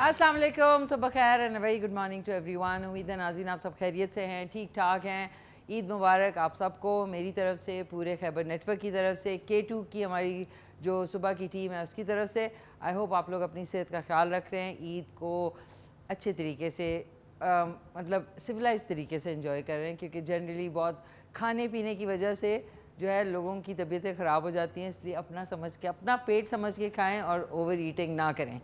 अस्सलाम वालेकुम, सुबह खैर and very good morning to everyone. उम्मीद है नाज़रीन आप सब खैरियत से हैं, ठीक ठाक हैं। ईद मुबारक आप सबको मेरी तरफ से, पूरे खैबर नेटवर्क की तरफ से, K2 की हमारी जो सुबह की टीम है उसकी तरफ से। आई होप आप लोग अपनी सेहत का ख्याल रख रहे हैं, ईद को अच्छे तरीके से मतलब सिविलाइज तरीके से एंजॉय कर रहे हैं, क्योंकि जनरली बहुत खाने पीने की वजह से जो है लोगों की तबीयतें ख़राब हो जाती हैं। इसलिए अपना समझ के, अपना पेट समझ के खाएं और ओवर ईटिंग ना करें।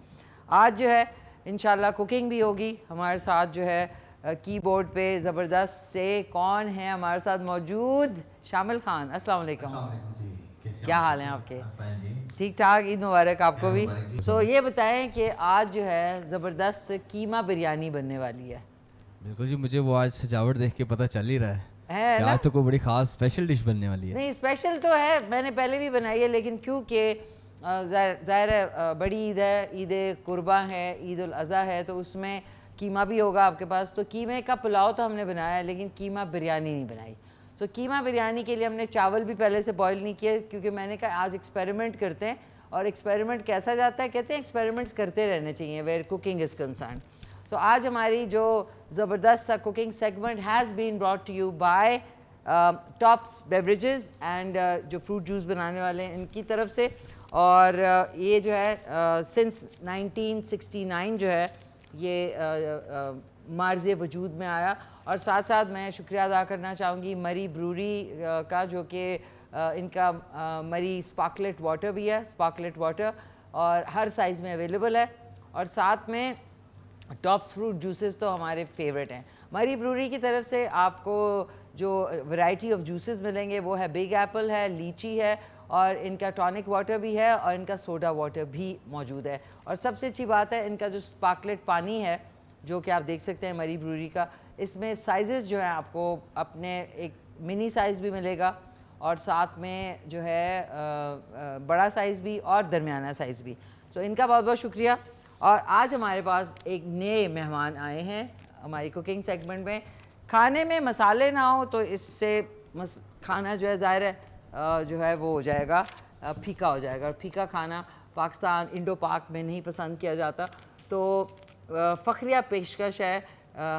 आज जो है इंशाल्लाह कुकिंग भी होगी हमारे साथ। जो है कीबोर्ड पे ज़बरदस्त से कौन है हमारे साथ मौजूद? शामिल खान। अस्सलाम वालेकुम जी, क्या हाल हैं आपके? जी। ठीक ठाक। ईद मुबारक आपको भी। मुबारक सो ये बताएं कि आज जो है ज़बरदस्त कीमा बिरयानी बनने वाली है। बिल्कुल जी, मुझे वो आज सजावट देख के पता चल ही रहा है कि ना? आज तो कोई बड़ी खास स्पेशल डिश बनने वाली है। नहीं, स्पेशल तो है, मैंने पहले भी बनाई है, लेकिन क्योंकि ज़ाहिर है बड़ी ईद है, ईद कुर्बा है, ईद उल अज़हा है, तो उसमें कीमा भी होगा आपके पास। तो कीमे का पुलाव तो हमने बनाया है, लेकिन कीमा बिरयानी नहीं बनाई। तो कीमा बिरयानी के लिए हमने चावल भी पहले से बॉईल नहीं किए, क्योंकि मैंने कहा आज एक्सपेरिमेंट करते हैं। और एक्सपेरिमेंट कैसा जाता है, कहते हैं एक्सपेरिमेंट्स करते रहने चाहिए वेयर कुकिंग इज़ कंसर्न। तो आज हमारी जो ज़बरदस्त सा cooking segment has been brought to you by Tops beverages and जो फ्रूट जूस बनाने वाले हैं इनकी तरफ से। और ये जो है सिंस 1969 जो है ये मार्ज़े वजूद में आया। और साथ साथ मैं शुक्रिया अदा करना चाहूँगी मरी ब्रूरी का, जो कि इनका मरी स्पार्कलेट वाटर भी है, स्पार्कलेट वाटर, और हर साइज़ में अवेलेबल है। और साथ में टॉप्स फ्रूट जूसेस तो हमारे फेवरेट हैं। मरी ब्रूरी की तरफ से आपको जो वैरायटी ऑफ जूसेस मिलेंगे वो है बिग एप्पल है, लीची है, और इनका टॉनिक वाटर भी है, और इनका सोडा वाटर भी मौजूद है। और सबसे अच्छी बात है इनका जो स्पार्कलेट पानी है, जो कि आप देख सकते हैं मरी ब्रूरी का, इसमें साइज़ेस जो हैं आपको अपने एक मिनी साइज़ भी मिलेगा, और साथ में जो है बड़ा साइज़ भी और दरमियाना साइज़ भी। तो इनका बहुत बहुत शुक्रिया। और आज हमारे पास एक नए मेहमान आए हैं हमारी कुकिंग सेगमेंट में। खाने में मसाले ना हो तो इससे खाना जो है ज़ाहिर है जो है वो हो जाएगा फीका हो जाएगा, और फीका खाना पाकिस्तान इंडो पाक में नहीं पसंद किया जाता। तो फ़ख्रिया पेशकश है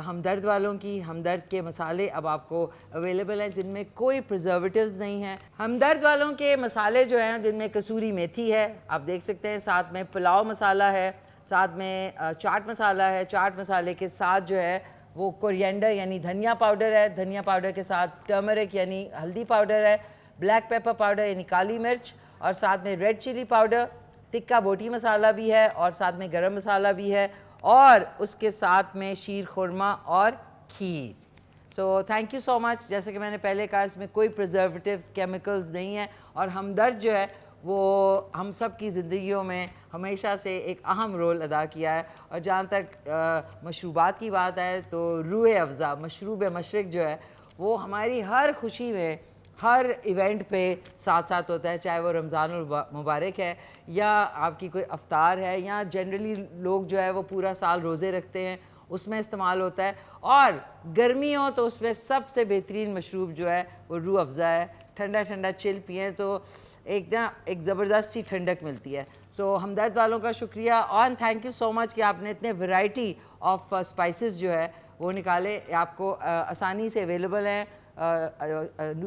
हमदर्द वालों की। हमदर्द के मसाले अब आपको अवेलेबल हैं जिनमें कोई प्रिजर्वेटिव्स नहीं है। हमदर्द वालों के मसाले जो हैं जिनमें कसूरी मेथी है, आप देख सकते हैं, साथ में पुलाव मसाला है, साथ में चाट मसाला है। चाट मसाले के साथ जो है वो कोरिएंडर यानी धनिया पाउडर है, धनिया पाउडर के साथ टर्मरिक यानी हल्दी पाउडर है, ब्लैक पेपर पाउडर यानी काली मिर्च, और साथ में रेड चिली पाउडर, टिक्का बोटी मसाला भी है, और साथ में गरम मसाला भी है, और उसके साथ में शीर खुरमा और kheer. So thank you so much. जैसे कि मैंने पहले कहा, इसमें कोई प्रिजर्वेटिव्स केमिकल्स नहीं है। और हमदर्द जो है वो हम सब की ज़िंदगियों में हमेशा से एक अहम रोल अदा किया है। और जहाँ तक मशरूबात की बात है तो रूह अफ़ज़ा मशरूब मशरक़ जो है वो हमारी हर खुशी में, हर इवेंट पे साथ साथ होता है, चाहे वो रमज़ानुल मुबारक है या आपकी कोई अफ्तार है, या जनरली लोग जो है वो पूरा साल रोज़े रखते हैं, उसमें इस्तेमाल होता है। और गर्मी हो तो उसमें सबसे बेहतरीन मशरूब जो है वो रूह अफ़ज़ा है। ठंडा ठंडा चिल पिए तो एक ज़बरदस्त सी ठंडक मिलती है। सो हमदर्द वालों का शुक्रिया, और थैंक यू सो मच कि आपने इतने वैरायटी ऑफ स्पाइसेस जो है वो निकाले। आपको आसानी से अवेलेबल हैं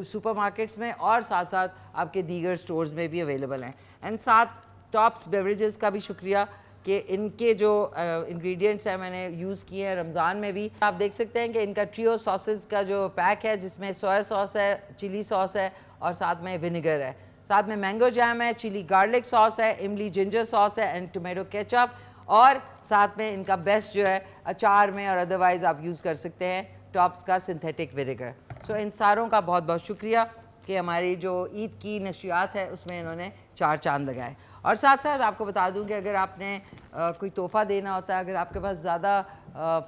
सुपरमार्केट्स में, और साथ साथ आपके दीगर स्टोर्स में भी अवेलेबल हैं। एंड साथ टॉप्स बेवरेजेस का भी शुक्रिया कि इनके जो इंग्रेडिएंट्स हैं मैंने यूज़ किए हैं रमज़ान में भी। आप देख सकते हैं कि इनका ट्रियो सॉसेस का जो पैक है, जिसमें सोया सॉस है, चिली सॉस है, और साथ में विनेगर है, साथ में मैंगो जैम है, चिली गार्लिक सॉस है, इमली जिंजर सॉस है, एंड टोमेटो केचप, और साथ में इनका बेस्ट जो है अचार में और अदरवाइज़ आप यूज़ कर सकते हैं टॉप्स का सिंथेटिक विनेगर। सो इन सारों का बहुत बहुत शुक्रिया कि हमारी जो ईद की नशियात है उसमें इन्होंने चार चांद लगाए। और साथ साथ आपको बता दूं कि अगर आपने कोई तोहफ़ा देना होता है, अगर आपके पास ज़्यादा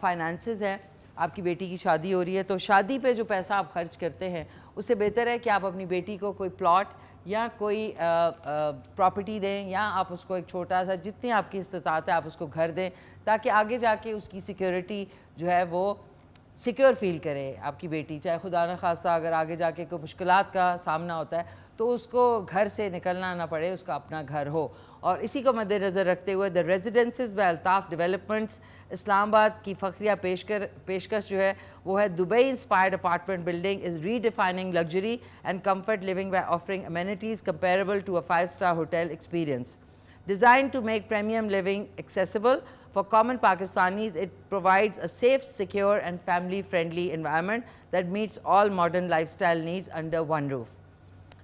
फाइनेंसेस हैं, आपकी बेटी की शादी हो रही है, तो शादी पे जो पैसा आप खर्च करते हैं उससे बेहतर है कि आप अपनी बेटी को कोई प्लॉट या कोई प्रॉपर्टी दें, या आप उसको एक छोटा सा, जितनी आपकी इस्तात है आप उसको घर दें, ताकि आगे जाके उसकी सिक्योरिटी जो है वो सिक्योर फील करे आपकी बेटी, चाहे खुदा न खास्ता अगर आगे जाके कोई मुश्किलात का सामना होता है तो उसको घर से निकलना ना पड़े, उसका अपना घर हो। और इसी को मद्देनज़र रखते हुए the residences by Altaf developments Islamabad की फ़ख्रिया पेशकश जो है वो है Dubai inspired apartment building is redefining luxury and comfort living by offering amenities comparable to a 5-star hotel experience. Designed to make premium living accessible for common Pakistanis, it provides a safe, secure and family-friendly environment that meets all modern lifestyle needs under one roof.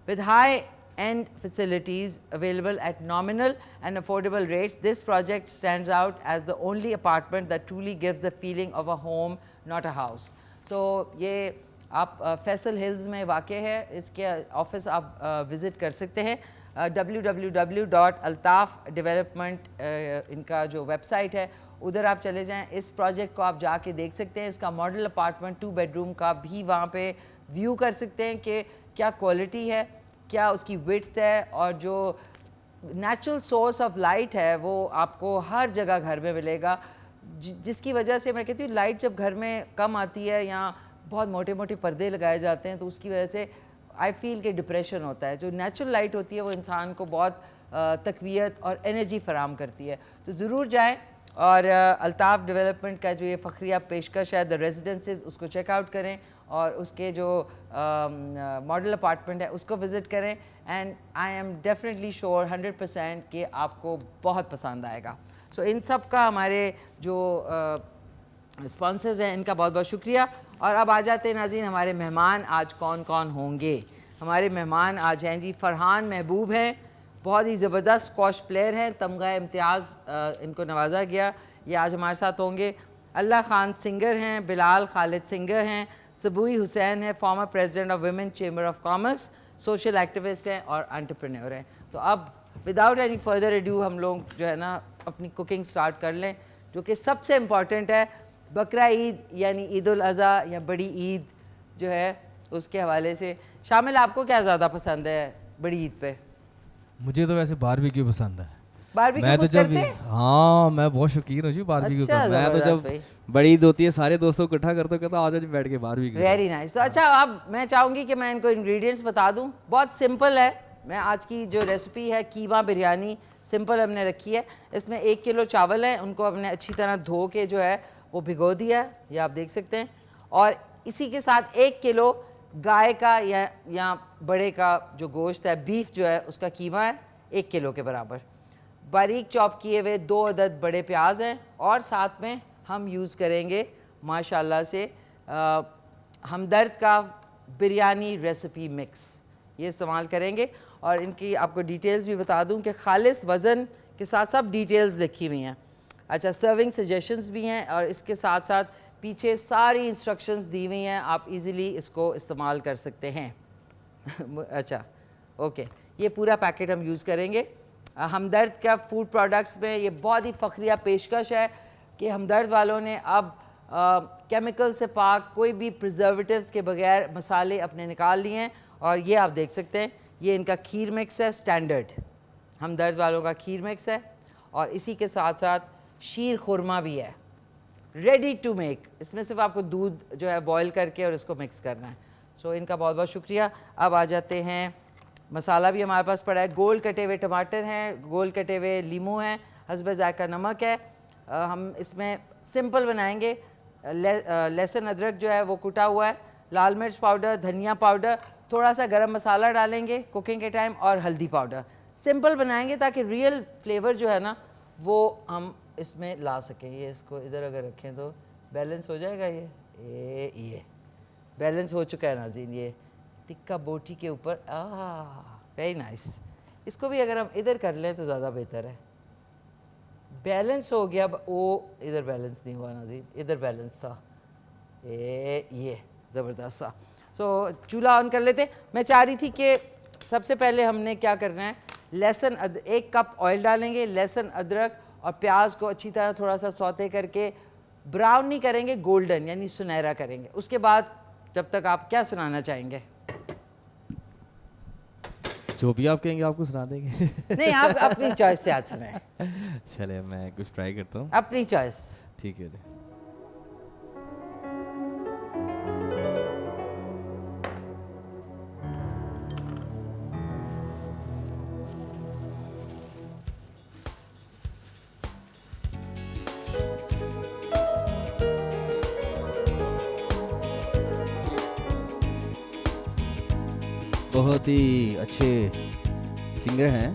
With high-end facilities available at nominal and affordable rates, this project stands out as the only apartment that truly gives the feeling of a home, not a house. So, ये आप Faisal hills में वाक़ है, इसके office आप visit कर सकते हैं। www.altaf-development इनका जो वेबसाइट है उधर आप चले जाएं, इस प्रोजेक्ट को आप जाके देख सकते हैं। इसका मॉडल अपार्टमेंट 2 बेडरूम का भी वहाँ पे व्यू कर सकते हैं कि क्या क्वालिटी है, क्या उसकी विड्थ है, और जो नेचुरल सोर्स ऑफ लाइट है वो आपको हर जगह घर में मिलेगा, जिसकी वजह से मैं कहती हूँ लाइट जब घर में कम आती है या बहुत मोटे मोटे पर्दे लगाए जाते हैं तो उसकी वजह से आई फील कि डिप्रेशन होता है। जो नेचुरल लाइट होती है वो इंसान को बहुत तकवीत और एनर्जी फराम करती है। तो ज़रूर जाएं और अल्ताफ़ डेवलपमेंट का जो ये फ़ख्रिया पेशकश है द रेजिडेंसेस, उसको चेकआउट करें और उसके जो मॉडल अपार्टमेंट है उसको विज़िट करें। And I am definitely sure 100% कि आपको बहुत पसंद आएगा। सो इन सब का हमारे जो स्पॉन्सर्स हैं इनका बहुत बहुत शुक्रिया। और अब आ जाते हैं नाज़रीन, हमारे मेहमान आज कौन कौन होंगे। हमारे मेहमान आज हैं जी फ़रहान महबूब हैं, बहुत ही ज़बरदस्त स्क्वॉश प्लेयर हैं, तमगा इम्तियाज़ इनको नवाजा गया, ये आज हमारे साथ होंगे। अल्लाह खान सिंगर हैं, बिलाल खालिद सिंगर हैं, सबूई हुसैन है former president of women chamber of commerce, social activist हैं और एंटरप्रेन्योर हैं। तो अब विदाउट एनी फर्दर एड्यू हम लोग जो है ना अपनी कुकिंग स्टार्ट कर लें, जो कि सबसे इम्पॉर्टेंट है। बकरा ईद यानी ईद उल अज़हा या बड़ी ईद जो है उसके हवाले से शामिल, आपको क्या ज़्यादा पसंद है बड़ी ईद पे? मुझे तो वैसे बारबेक्यू पसंद है। बारबेक्यू मैं तो जब करते हैं? हाँ मैं बहुत शौकीन हूँ जी बारबेक्यू का। मैं तो जब बड़ी ईद होती है सारे दोस्तों को इकट्ठा करता कहता आज आज बैठ के बारबेक्यू। Very nice. तो अच्छा अब मैं चाहूँगी कि मैं इनको इंग्रेडिएंट्स बता दूँ, बहुत सिंपल है। मैं आज की जो रेसिपी है कीमा बिरयानी सिंपल हमने रखी है। इसमें 1 किलो चावल है, उनको हमने अच्छी तरह धो के जो है वो भिगो दिया है, ये आप देख सकते हैं। और इसी के साथ 1 किलो गाय का या बड़े का जो गोश्त है, बीफ जो है उसका कीमा है 1 किलो के बराबर। बारीक चॉप किए हुए 2 अदद बड़े प्याज हैं और साथ में हम यूज़ करेंगे माशाल्लाह से हमदर्द का बिरयानी रेसिपी मिक्स, ये इस्तेमाल करेंगे। और इनकी आपको डिटेल्स भी बता दूं कि खालिस वज़न के साथ सब डिटेल्स लिखी हुई हैं। अच्छा, सर्विंग सजेशंस भी हैं और इसके साथ साथ पीछे सारी इंस्ट्रक्शंस दी हुई हैं, आप इजीली इसको इस्तेमाल कर सकते हैं। अच्छा ओके, ये पूरा पैकेट हम यूज़ करेंगे। हमदर्द का फूड प्रोडक्ट्स में ये बहुत ही फ़ख्रिया पेशकश है कि हमदर्द वालों ने अब केमिकल से पाक कोई भी प्रिजर्वेटिव्स के बगैर मसाले अपने निकाल लिए हैं। और ये आप देख सकते हैं, ये इनका खीर मिक्स है, स्टैंडर्ड हमदर्द वालों का खीर मिक्स है। और इसी के साथ साथ शीर खुरमा भी है, रेडी टू मेक। इसमें सिर्फ आपको दूध जो है बॉयल करके और इसको मिक्स करना है। सो इनका बहुत बहुत शुक्रिया। अब आ जाते हैं, मसाला भी हमारे पास पड़ा है, गोल कटे हुए टमाटर हैं, गोल कटे हुए लीमू हैं, हस्ब ज़ायका नमक है। हम इसमें सिंपल बनाएंगे, लहसुन अदरक जो है वो कुटा हुआ है, लाल मिर्च पाउडर, धनिया पाउडर, थोड़ा सा गरम मसाला डालेंगे कुकिंग के टाइम और हल्दी पाउडर। सिंपल बनाएंगे ताकि रियल फ्लेवर जो है ना वो हम इसमें ला सकें। ये इसको इधर अगर रखें तो बैलेंस हो जाएगा। ये बैलेंस हो चुका है नाज़रीन, ये टिक्का बोटी के ऊपर। Very nice. इसको भी अगर हम इधर कर लें तो ज़्यादा बेहतर है। बैलेंस हो गया। वो इधर बैलेंस नहीं हुआ नाज़रीन, इधर बैलेंस था। ये ज़बरदस्त सा। सो चूल्हा ऑन कर लेते हैं। मैं चाह रही थी कि सबसे पहले हमने क्या करना है, लहसुन 1 कप ऑयल डालेंगे, लहसुन अदरक और प्याज को अच्छी तरह थोड़ा सा सौते करके ब्राउन नहीं करेंगे, गोल्डन यानी सुनहरा करेंगे। उसके बाद जब तक आप क्या सुनाना चाहेंगे? जो भी आप कहेंगे आपको सुना देंगे। नहीं, आप अपनी चॉइस से आज सुनाएं। चले मैं कुछ ट्राई करता हूँ, अपनी चॉइस। ठीक है जी। बहुत ही अच्छे सिंगर हैं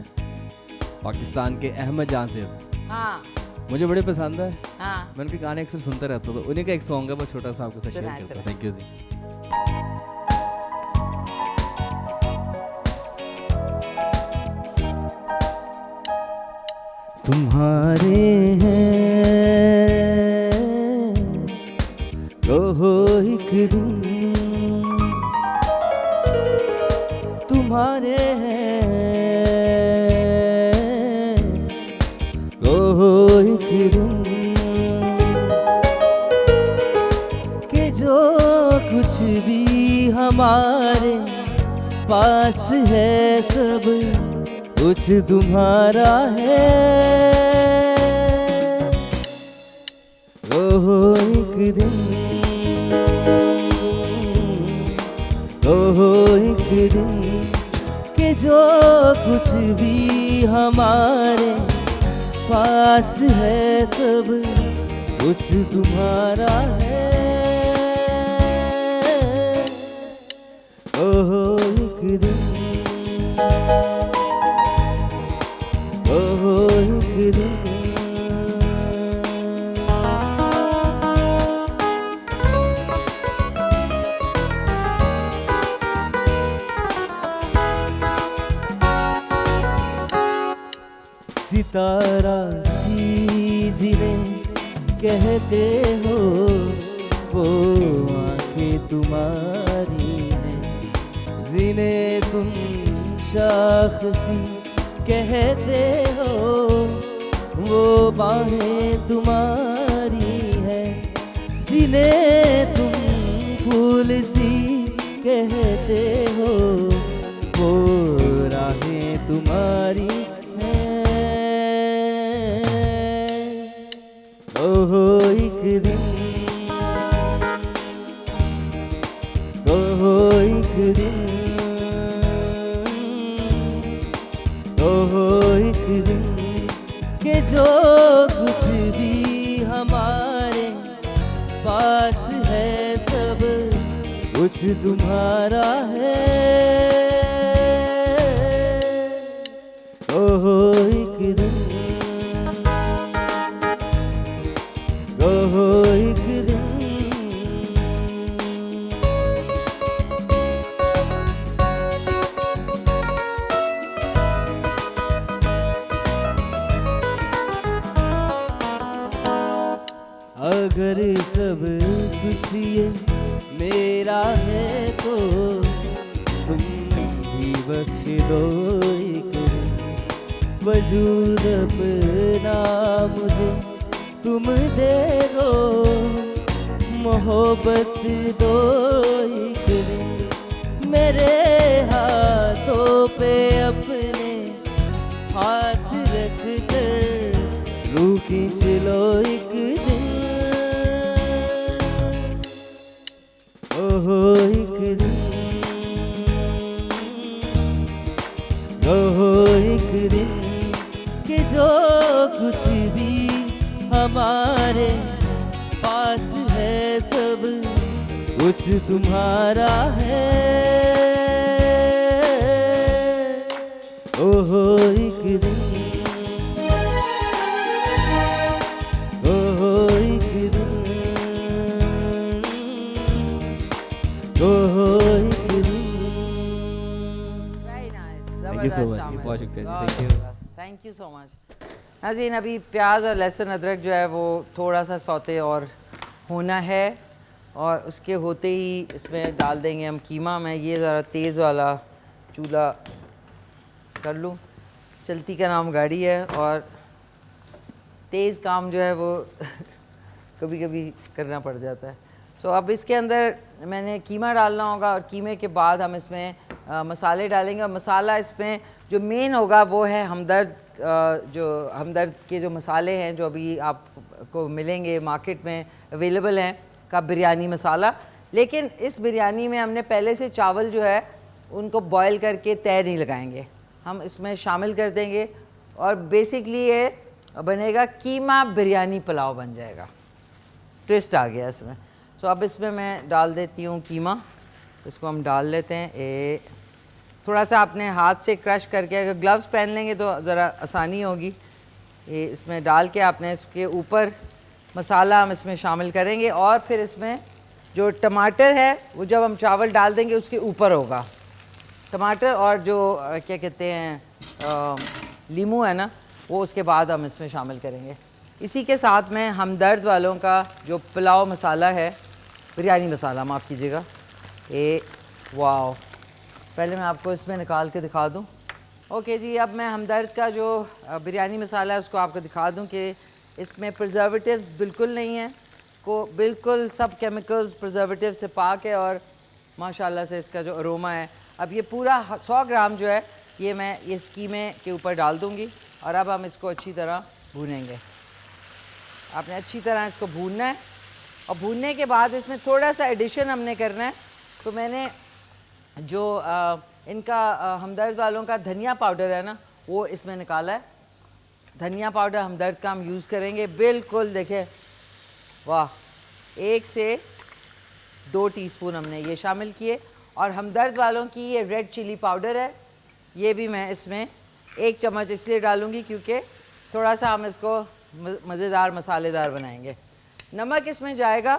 पाकिस्तान के अहमद जान से। हाँ मुझे बड़े पसंद है, हाँ, मैं उनके गाने अक्सर सुनता रहता हूँ। तो उन्हीं का एक सॉन्ग है, वो छोटा सा आपके साथ शेयर सुनाए, करता हूँ। सुनाए। थैंक यू जी। तुम्हारे हैं कहो एक दिन, तुम्हारे हैं कहो एक दिन, कि जो कुछ भी हमारे पास है सब कुछ तुम्हारा है। ओहो एक दिन, ओहो एक दिन, कि जो कुछ भी हमारे पास है सब कुछ तुम्हारा है। ओहो एक दिन, ओहो एक दिन। सितारा सी जिन्हें कहते हो वो आंखें तुम्हारी हैं, जिन्हें तुम शाख सी कहते हो वो बाहें तुम्हारी हैं, जिन्हें तुम फूल सी कहते हो वो राहें तुम्हारी हैं। ओहो एक दिन, ओहो एक दिन, ओहो एक दिन, कि जो कुछ भी हमारे पास है सब कुछ तुम्हारा है। ओहो एक दिन, ओहो एक दिन। अगर सब कुछ ये मेरा है तो तुम भी बख्श दो एक दिन, वजूद अपना मुझे तुम दे दो, मोहब्बत दो एक दिन, मेरे हाथों पे अपने हाथ रख कर रूह खींच लो एक दिन। ओहो एक दिन, ओहो एक दिन, कि जो कुछ भी हमारे पास है सब कुछ तुम्हारा है। ओहो एक दिन, ओहो एक दिन, ओहो एक दिन। Very nice, Thank you so much. शामिल। बहुत शुक्रिया जी, बहुत thank you. जबरदस्त, थैंक यू सो मच। नाज़रीन, अभी प्याज और लहसुन अदरक जो है वो थोड़ा सा सौते और होना है, और उसके होते ही इसमें डाल देंगे हम कीमा। मैं ये ज़रा तेज़ वाला चूल्हा कर लूँ, चलती का नाम गाड़ी है, और तेज़ काम जो है वो कभी कभी करना पड़ जाता है। तो अब इसके अंदर मैंने कीमा डालना होगा, और कीमे के बाद हम इसमें मसाले डालेंगे। और मसाला इसमें जो मेन होगा वो है हमदर्द। जो हमदर्द के जो मसाले हैं जो अभी आपको मिलेंगे मार्केट में अवेलेबल हैं, का बिरयानी मसाला। लेकिन इस बिरयानी में हमने पहले से चावल जो है उनको बॉयल करके तय नहीं लगाएंगे, हम इसमें शामिल कर देंगे। और बेसिकली ये बनेगा कीमा बिरयानी पुलाव बन जाएगा। ट्विस्ट आ गया इसमें। सो अब इसमें मैं डाल देती हूँ कीमा, इसको हम डाल लेते हैं। थोड़ा सा आपने हाथ से क्रश करके, अगर ग्लव्स पहन लेंगे तो ज़रा आसानी होगी। ये इसमें डाल के आपने इसके ऊपर मसाला हम इसमें शामिल करेंगे, और फिर इसमें जो टमाटर है वो जब हम चावल डाल देंगे उसके ऊपर होगा टमाटर, और जो क्या कहते हैं लीमू है ना, वो उसके बाद हम इसमें शामिल करेंगे। इसी के साथ में हमदर्द वालों का जो पुलाव मसाला है, बिरयानी मसाला माफ़ कीजिएगा, वाओ, पहले मैं आपको इसमें निकाल के दिखा दूं। ओके जी, अब मैं हमदर्द का जो बिरयानी मसाला है उसको आपको दिखा दूं कि इसमें प्रिजर्वेटिव्स बिल्कुल नहीं है, को बिल्कुल सब केमिकल्स प्रिजर्वेटिव से पाक है, और माशाल्लाह से इसका जो अरोमा है। अब ये पूरा 100 ग्राम जो है ये मैं इस कीमे के ऊपर डाल दूंगी, और अब हम इसको अच्छी तरह भूनेंगे। आपने अच्छी तरह इसको भूनना है, और भूनने के बाद इसमें थोड़ा सा एडिशन हमने करना है। तो मैंने जो इनका हमदर्द वालों का धनिया पाउडर है ना, वो इसमें निकाला है। धनिया पाउडर हमदर्द का हम यूज़ करेंगे, बिल्कुल देखिए, वाह, 1 से 2 टीस्पून हमने ये शामिल किए। और हमदर्द वालों की ये रेड चिली पाउडर है, ये भी मैं इसमें 1 चम्मच इसलिए डालूँगी क्योंकि थोड़ा सा हम इसको मज़ेदार मसालेदार बनाएंगे। नमक इसमें जाएगा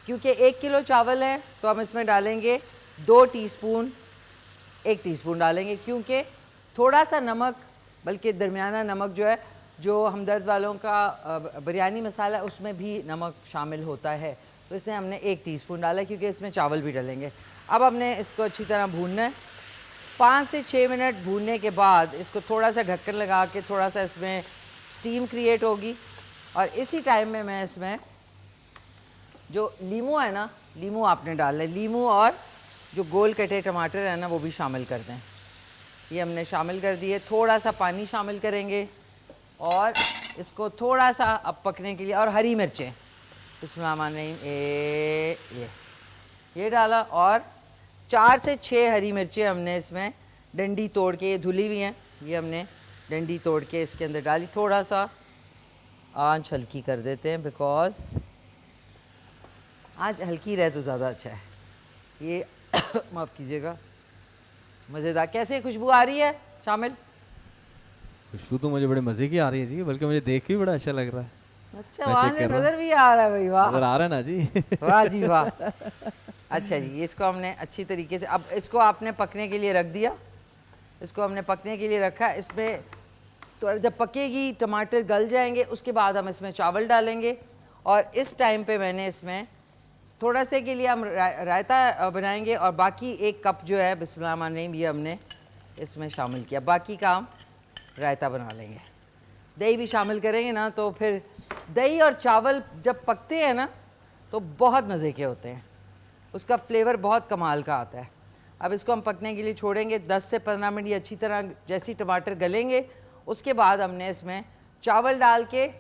क्योंकि 1 किलो चावल है, तो हम इसमें डालेंगे 2 टीस्पून, 1 टीस्पून डालेंगे, क्योंकि थोड़ा सा नमक, बल्कि दरमियाना नमक जो है, जो हमदर्द वालों का बिरयानी मसाला है उसमें भी नमक शामिल होता है, तो इसलिए हमने 1 टीस्पून डाला क्योंकि इसमें चावल भी डालेंगे। अब हमने इसको अच्छी तरह भूनना है। 5 से 6 मिनट भूनने के बाद इसको थोड़ा सा ढक्कन लगा के, थोड़ा सा इसमें स्टीम क्रिएट होगी, और इसी टाइम में मैं इसमें जो लीमू है ना, लीमू आपने डालना है, लीमू और जो गोल कटे टमाटर है ना वो भी शामिल कर दें। ये हमने शामिल कर दिए। थोड़ा सा पानी शामिल करेंगे और इसको थोड़ा सा अब पकने के लिए, और हरी मिर्चें, बिस्मिल्लाहिर्रहमानिर्रहीम, ये डाला, और 4 से 6 हरी मिर्चें हमने इसमें डंडी तोड़ के, ये धुली हुई हैं, ये हमने डंडी तोड़ के इसके अंदर डाली। थोड़ा सा आंच हल्की कर देते हैं, बिकॉज़ आंच हल्की रहे तो ज़्यादा अच्छा है। ये माफ़ कीजिएगा, मज़ेदार, कैसे खुशबू आ रही है शामिल? खुशबू तो मुझे बड़े मज़े की आ रही है जी, बल्कि मुझे देख के बड़ा अच्छा लग रहा है। अच्छा, वहाँ से नज़र भी आ रहा है भाई, वाह, नज़र आ रहा है ना जी। वाह जी वाह। अच्छा जी, इसको हमने अच्छी तरीके से, अब इसको आपने पकने के लिए रख दिया, इसको हमने पकने के लिए रखा। इसमें तो जब पकेगी, टमाटर गल जाएंगे, उसके बाद हम इसमें चावल डालेंगे, और इस टाइम पे मैंने इसमें थोड़ा से के लिए हम रायता बनाएंगे, और बाकी 1 कप जो है बिस्मिल्लाहिर्रहमानिर्रहीम ये हमने इसमें शामिल किया। बाकी का हम रायता बना लेंगे। दही भी शामिल करेंगे ना, तो फिर दही और चावल जब पकते हैं ना तो बहुत मज़े के होते हैं, उसका फ्लेवर बहुत कमाल का आता है। अब इसको हम पकने के लिए छोड़ेंगे 10 से 15 मिनट। ये अच्छी तरह जैसी टमाटर गलेंगे, उसके बाद हमने इसमें चावल डाल के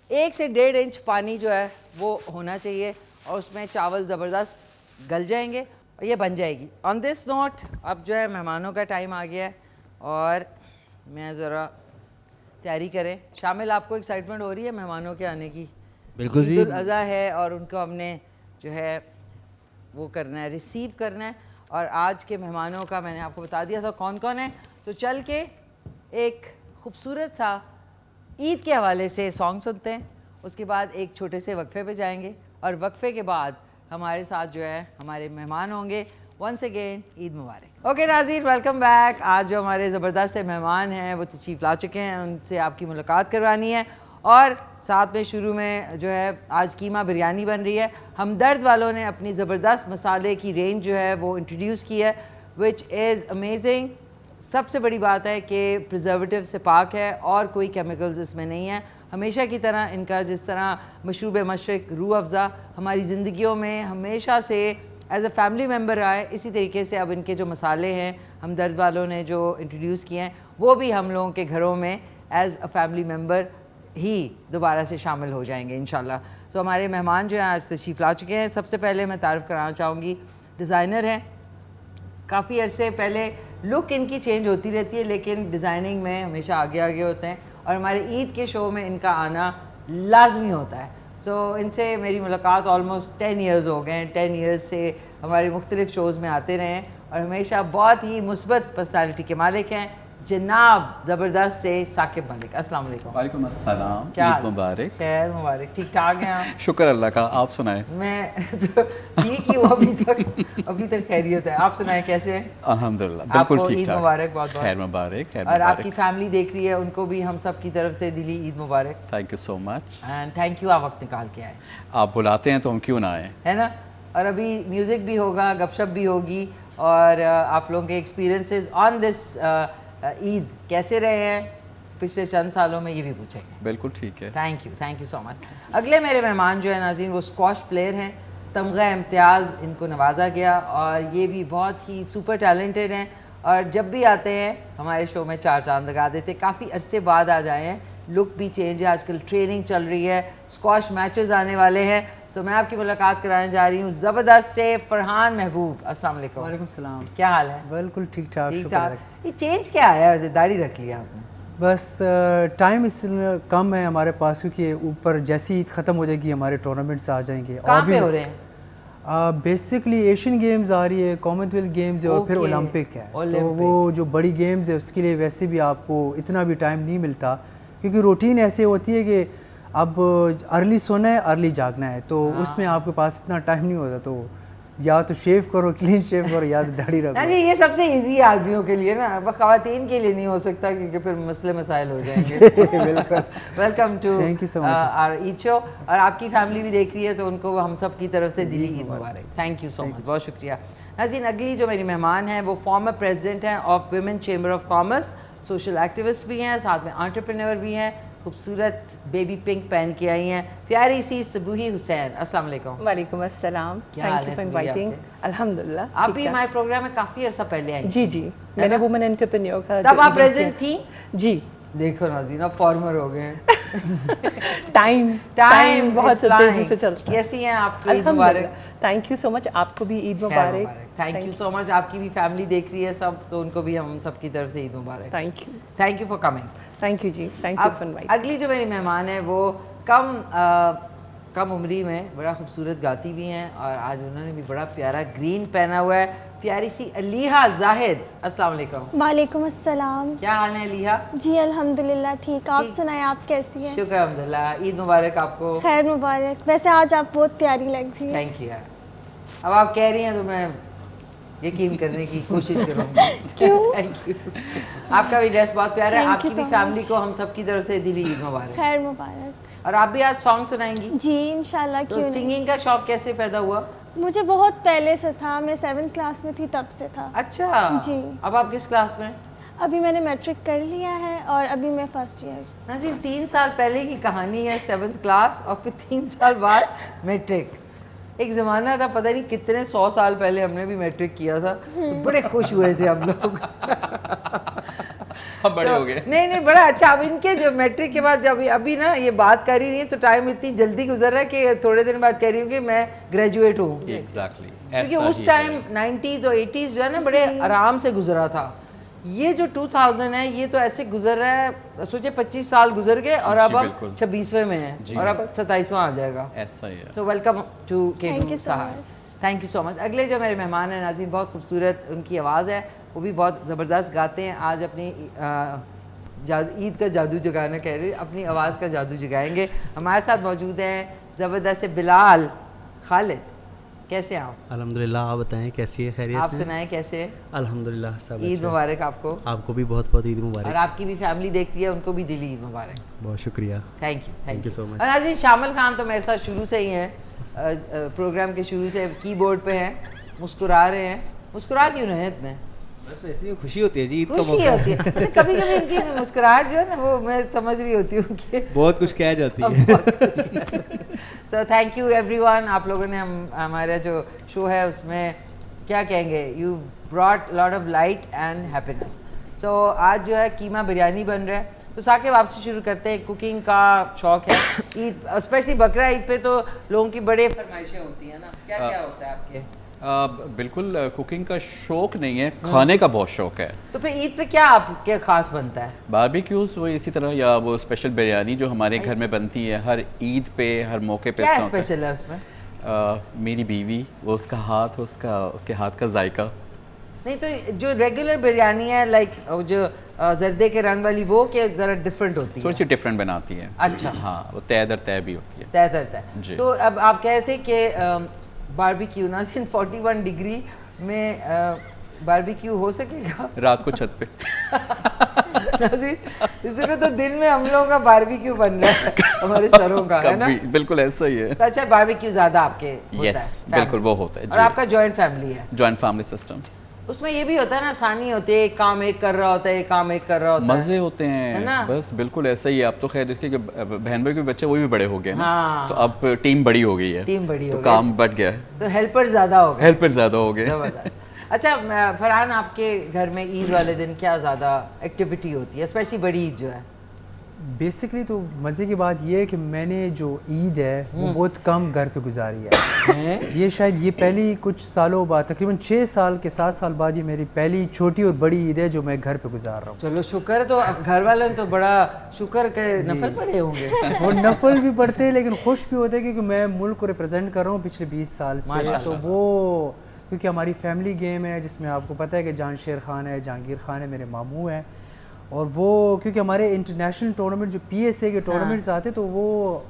1 से 1.5 इंच पानी जो है वो होना चाहिए, और उसमें चावल ज़बरदस्त गल जाएंगे और ये बन जाएगी। ऑन दिस नोट, अब जो है मेहमानों का टाइम आ गया है, और मैं ज़रा तैयारी करें। शामिल, आपको एक्साइटमेंट हो रही है मेहमानों के आने की? बिल्कुल जी, ईद उल अज़हा है, और उनको हमने जो है वो करना है, रिसीव करना है। और आज के मेहमानों का मैंने आपको बता दिया था कौन कौन है, तो चल के एक खूबसूरत सा ईद के हवाले से सॉन्ग सुनते हैं, उसके बाद एक छोटे से वक्फे पे जाएंगे, और वक्फे के बाद हमारे साथ जो है हमारे मेहमान होंगे। वंस अगेन ईद मुबारक। ओके नाज़रीन, वेलकम बैक। आज जो हमारे ज़बरदस्त से मेहमान हैं वो तशरीफ़ ला चुके हैं, उनसे आपकी मुलाकात करवानी है, और साथ में शुरू में जो है आज कीमा बिरयानी बन रही है। हमदर्द वालों ने अपनी ज़बरदस्त मसाले की रेंज जो है वो इंट्रोड्यूस की है, विच इज़ अमेजिंग। सबसे बड़ी बात है कि प्रिजर्वेटिव से पाक है और कोई केमिकल्स इसमें नहीं है। हमेशा की तरह इनका जिस तरह मशरूब मशरक़ रूह अफ़ज़ा हमारी ज़िंदगियों में हमेशा से एज़ अ फैमिली मेम्बर रहा है, इसी तरीके से अब इनके जो मसाले हैं हमदर्द वालों ने जो इंट्रोड्यूस किए हैं वो भी हम लोगों के घरों में एज़ अ फैमिली मेम्बर ही दोबारा से शामिल हो जाएंगे इंशाल्लाह। तो हमारे मेहमान जो हैं आज तशरीफ़ ला चुके हैं। सबसे पहले मैं तारुफ़ कराना चाहूँगी, डिज़ाइनर हैं, काफ़ी अरसे पहले लुक इनकी चेंज होती रहती है, लेकिन डिज़ाइनिंग में हमेशा आगे आगे होते हैं, और हमारे ईद के शो में इनका आना लाजमी होता है। सो इनसे मेरी मुलाकात ऑलमोस्ट 10 इयर्स हो गए हैं। 10 इयर्स से हमारे मुख्तलिफ शोज़ में आते रहे हैं और हमेशा बहुत ही मुस्बत पर्सनालिटी के मालिक हैं जनाब ज़बरदस्त से साकिब मलिक। अस्सलाम वालेकुम। वालेकुम अस्सलाम। क्या ईद मुबारक। खैर मुबारक। ठीक ठाक हैं आप? शुक्र अल्लाह का, आप सुनाएं। मैं तो ठीक ही हूँ अभी तक खैरियत है। आप सुनाएं कैसे हैं? अल्हम्दुलिल्लाह बिल्कुल ठीक ठाक। ईद मुबारक, बहुत बहुत खैर मुबारक, खैर और आपकी मुबारक। फैमिली देख रही है, उनको भी हम सब की तरफ से दिली ईद मुबारक। Thank you so much. And thank you, आप वक्त निकाल के आए, आप बुलाते हैं तो हम क्यों ना आए, है ना। और अभी म्यूज़िक भी होगा, गपशप भी होगी और आप लोगों के एक्सपीरियंसेस ऑन दिस ईद कैसे रहे हैं पिछले चंद सालों में, ये भी पूछेंगे। बिल्कुल ठीक है। Thank you so much. अगले मेरे मेहमान जो है नाज़रीन, वो स्क्वॉश प्लेयर हैं, तमगा इम्तियाज़ इनको नवाजा गया और ये भी बहुत ही सुपर टैलेंटेड हैं और जब भी आते हैं हमारे शो में चार चांद लगा देते। काफ़ी अरसे बाद आ जाए हैं, लुक भी चेंज है, आजकल ट्रेनिंग चल रही है, स्क्वॉश मैचेस आने वाले हैं। सो मैं आपकी मुलाकात कराने जा रही हूँ ज़बरदस्त से फ़रहान महबूब। अस्सलाम वालेकुम। वालेकुम सलाम। क्या हाल है? बिल्कुल ठीक ठाक। ठीक ठाक। ये चेंज क्या आया है, दाढ़ी रख लिया आपने? बस टाइम इसमें कम है हमारे पास क्योंकि ऊपर जैसी ईद ख़त्म हो जाएगी हमारे टूर्नामेंट्स आ जाएंगे। कहाँ पे हो रहे हैं? बेसिकली एशियन गेम्स आ रही है, कॉमनवेल्थ गेम्स है और फिर ओलंपिक है। तो वो जो बड़ी गेम्स है उसके लिए वैसे भी आपको इतना भी टाइम नहीं मिलता क्योंकि रूटीन ऐसे होती है कि अब अर्ली सोना है, अर्ली जागना है, तो उसमें आपके पास इतना टाइम नहीं होता। तो या तो शेव करो, क्लीन शेव करो, या तो दाढ़ी रखो। जी, ये सबसे इजी है आदमियों के लिए ना, अब ख़वातीन के लिए नहीं हो सकता क्योंकि फिर मसले मसाइल हो जाएंगे। बिल्कुल। Welcome to thank you so much. Our Eid show. और आपकी फैमिली भी देख रही है तो उनको हम सब की तरफ से दिली ईद मुबारक। थैंक यू सो मच, बहुत शुक्रिया। नाज़रीन, अगली जो मेरी मेहमान हैं वो फॉर्मर प्रेसिडेंट हैं of women chamber of commerce, social activist भी हैं, साथ में एंटरप्रेन्योर भी हैं, खूबसूरत बेबी पिंक पहन के आई हैं, प्यारी सी सबूही हुसैन। अस्सलाम वालेकुम। वालेकुम अस्सलाम। क्या हाल है थैंक यू फॉर सबूही इनवाइटिंग। आपके? अल्हम्दुलिल्लाह। आप भी हमारे प्रोग्राम में काफ़ी अर्सा पहले आई। जी जी, मैंने वुमेन एंटरप्रेन्योर का तब जो आप event प्रेजेंट किया- थी? जी। देखो नाज़रीन, अब फॉर्मर हो गए हैं। टाइम बहुत तेजी से चलता है। कैसी हैं आपकी? ईद मुबारक। थैंक यू सो मच, आपको भी ईद मुबारक। Thank you so much. आपकी भी फैमिली देख रही है सब, तो उनको भी हम सब की तरफ से ईद मुबारक। Thank you for coming. Thank you जी, थैंक यू फॉर इनवाइटिंग। अगली जो मेरी मेहमान है वो कम उम्री में बड़ा खूबसूरत गाती भी हैं और आज उन्होंने भी बड़ा प्यारा ग्रीन पहना हुआ है, प्यारी सी अलीहा जाहिद। अस्सलाम वालेकुम। वालेकुम अस्सलाम। क्या हाल है अलीहा? जी अल्हम्दुलिल्लाह ठीक। आप सुनाएं, आप कैसी हैं? शुक्र अल्हम्दुलिल्लाह। ईद मुबारक आपको। खैर मुबारक। वैसे आज आप बहुत प्यारी लग रही हैं। थैंक यू यार। अब आप कह रही हैं तो मैं यकीन करने की कोशिश करूँगी। क्यों? Thank you. आपका भी ड्रेस बहुत प्यारा है। Thank आपकी you भी so फैमिली much. को हम सब की तरफ से दिली ईद मुबारक। खैर मुबारक। और आप भी आज सॉन्ग सुनाएंगी? जी इंशाल्लाह, तो क्यों नहीं। सिंगिंग का शौक कैसे पैदा हुआ? मुझे बहुत पहले से था, मैं 7th क्लास में थी तब से था। अच्छा जी। अब आप किस क्लास में? अभी मैंने मैट्रिक कर लिया है और अभी मैं फर्स्ट ईयर। नाज़रीन, 3 साल पहले की कहानी है, 7th क्लास और फिर 3 साल बाद मैट्रिक। एक ज़माना था, पता नहीं कितने 100 साल पहले हमने भी मैट्रिक किया था, तो बड़े खुश हुए थे हम लोग। हम बड़े हो गए। नहीं, बड़ा अच्छा। अब इनके जो मैट्रिक के बाद जब अभी ना ये बात कर ही नहीं है तो टाइम इतनी जल्दी गुजर रहा है कि थोड़े दिन बाद कह रही हूँ कि मैं ग्रेजुएट हूँ। एग्जैक्टली। क्योंकि उस टाइम 90s और 80s जो है ना बड़े आराम से गुजरा था। ये जो 2000 है ये तो ऐसे गुजर रहा है, सोचे 25 साल गुजर गए और अब हम 26वें में हैं और अब 27वां आ जाएगा। ऐसा ही है। तो वेलकम टू Thank के you so much. Thank you so much. अगले जो मेरे मेहमान हैं नाज़रीन, बहुत खूबसूरत उनकी आवाज़ है, वो भी बहुत ज़बरदस्त गाते हैं। आज अपनी ईद का जादू जगाना कह रहे, अपनी आवाज़ का जादू जगाएंगे। हमारे साथ मौजूद हैं ज़बरदस्त से बिलाल खालिद। कैसे हैं आप? अल्हम्दुलिल्लाह। आप बताएं कैसी है, खैरियत आप से? सुनाएं कैसे हैं? अल्हम्दुलिल्लाह सब ईद अच्छा है। मुबारक आपको। आपको भी बहुत बहुत ईद और मुबारक। आपकी भी फैमिली देखती है, उनको भी दिली ईद मुबारक। बहुत शुक्रिया। Thank you so much. और नाज़रीन, शामिल खान तो मेरे साथ शुरू से ही हैं, प्रोग्राम के शुरू से कीबोर्ड पे हैं, मुस्कुरा रहे हैं। मुस्कुरा क्यों रहे हैं इतने? बस वैसे ही खुशी होती है जी, ईद का खुशी मौका होती है। अच्छा, कभी कभी इनकी मुस्कुराहट जो है ना वो मैं समझ रही होती हूँ कि बहुत कुछ कह जाती है। सो थैंक यू एवरीवन। आप लोगों ने हमारा जो शो है उसमें क्या कहेंगे, you brought lot of light and happiness. So आज जो है कीमा बिरयानी बन रहा है, तो साकिब आपसे शुरू करते हैं। कुकिंग का शौक है, ईद स्पेशली बकरा ईद पे तो लोगों की बड़े फरमाइशें होती हैं ना, क्या क्या होता है आपके? बिल्कुल कुकिंग का शौक नहीं है, खाने का बहुत शौक है। तो फिर ईद पे क्या आपके खास बनता है? बारबेक्यूज वो इसी तरह, या वो स्पेशल बिरयानी जो हमारे घर में बनती है हर ईद पे, हर मौके पे। क्या स्पेशल है उसमें? मेरी बीवी, वो उसका हाथ, उसके हाथ का जायका। नहीं तो जो रेगुलर बिरयानी है लाइक जो जर्दे के रंग वाली, वो क्या ज़रा डिफरेंट होती है? थोड़ी सी डिफरेंट बनाती है। अच्छा। हाँ, वो तय दर तय भी होती है। तय दर तय। जी। तो अब आप कह रहे थे कि बारबेक्यू ना सिर्फ 41 डिग्री में बारबेक्यू हो सकेगा रात को छत पे। इसलिए तो दिन में हम लोगों का बारबेक्यू बन रहा है हमारे सरों का, है ना? बिल्कुल ऐसा ही है। तो अच्छा, बारबेक्यू ज्यादा आपके होता यस, है? बिल्कुल वो होता है। और आपका जॉइंट फैमिली है? Joint family system. उसमें ये भी होता है ना, आसानी होती है, एक काम एक कर रहा होता है, एक काम एक कर रहा होता है, मजे होते हैं, है ना? बस बिल्कुल ऐसा ही है। अब तो खैर इसके बहन भाई के बच्चे वो भी बड़े हो गए ना। हाँ। तो अब टीम बड़ी हो गई है, टीम बड़ी तो हो काम बढ़ गया है, तो हेल्पर ज्यादा हो गए। हेल्पर ज्यादा हो गए। जबरदस्त। अच्छा फरहान, आपके घर में ईद वाले दिन क्या ज़्यादा एक्टिविटी होती है, स्पेशली बड़ी ईद जो है? बेसिकली तो मज़े की बात ये है कि मैंने जो ईद है वो बहुत कम घर पे गुजारी है। ये शायद ये पहली कुछ सालों बाद, तकरीबन 6 साल के 7 साल बाद, ये मेरी पहली छोटी और बड़ी ईद है जो मैं घर पे गुजार रहा हूँ। चलो शुक्र है। तो घर वाले तो बड़ा शुक्र के नफल पढ़े होंगे। और नफल भी पढ़ते हैं लेकिन खुश भी होते हैं क्योंकि मैं मुल्क को रिप्रेजेंट कर रहा हूँ पिछले 20 साल से। तो वो क्योंकि हमारी फैमिली गेम है जिसमें आपको पता है कि जानशेर खान है, जहांगीर खान है, मेरे मामू हैं, और वो क्योंकि हमारे इंटरनेशनल टूर्नामेंट जो PSA के टूर्नामेंट्स आते हैं तो वो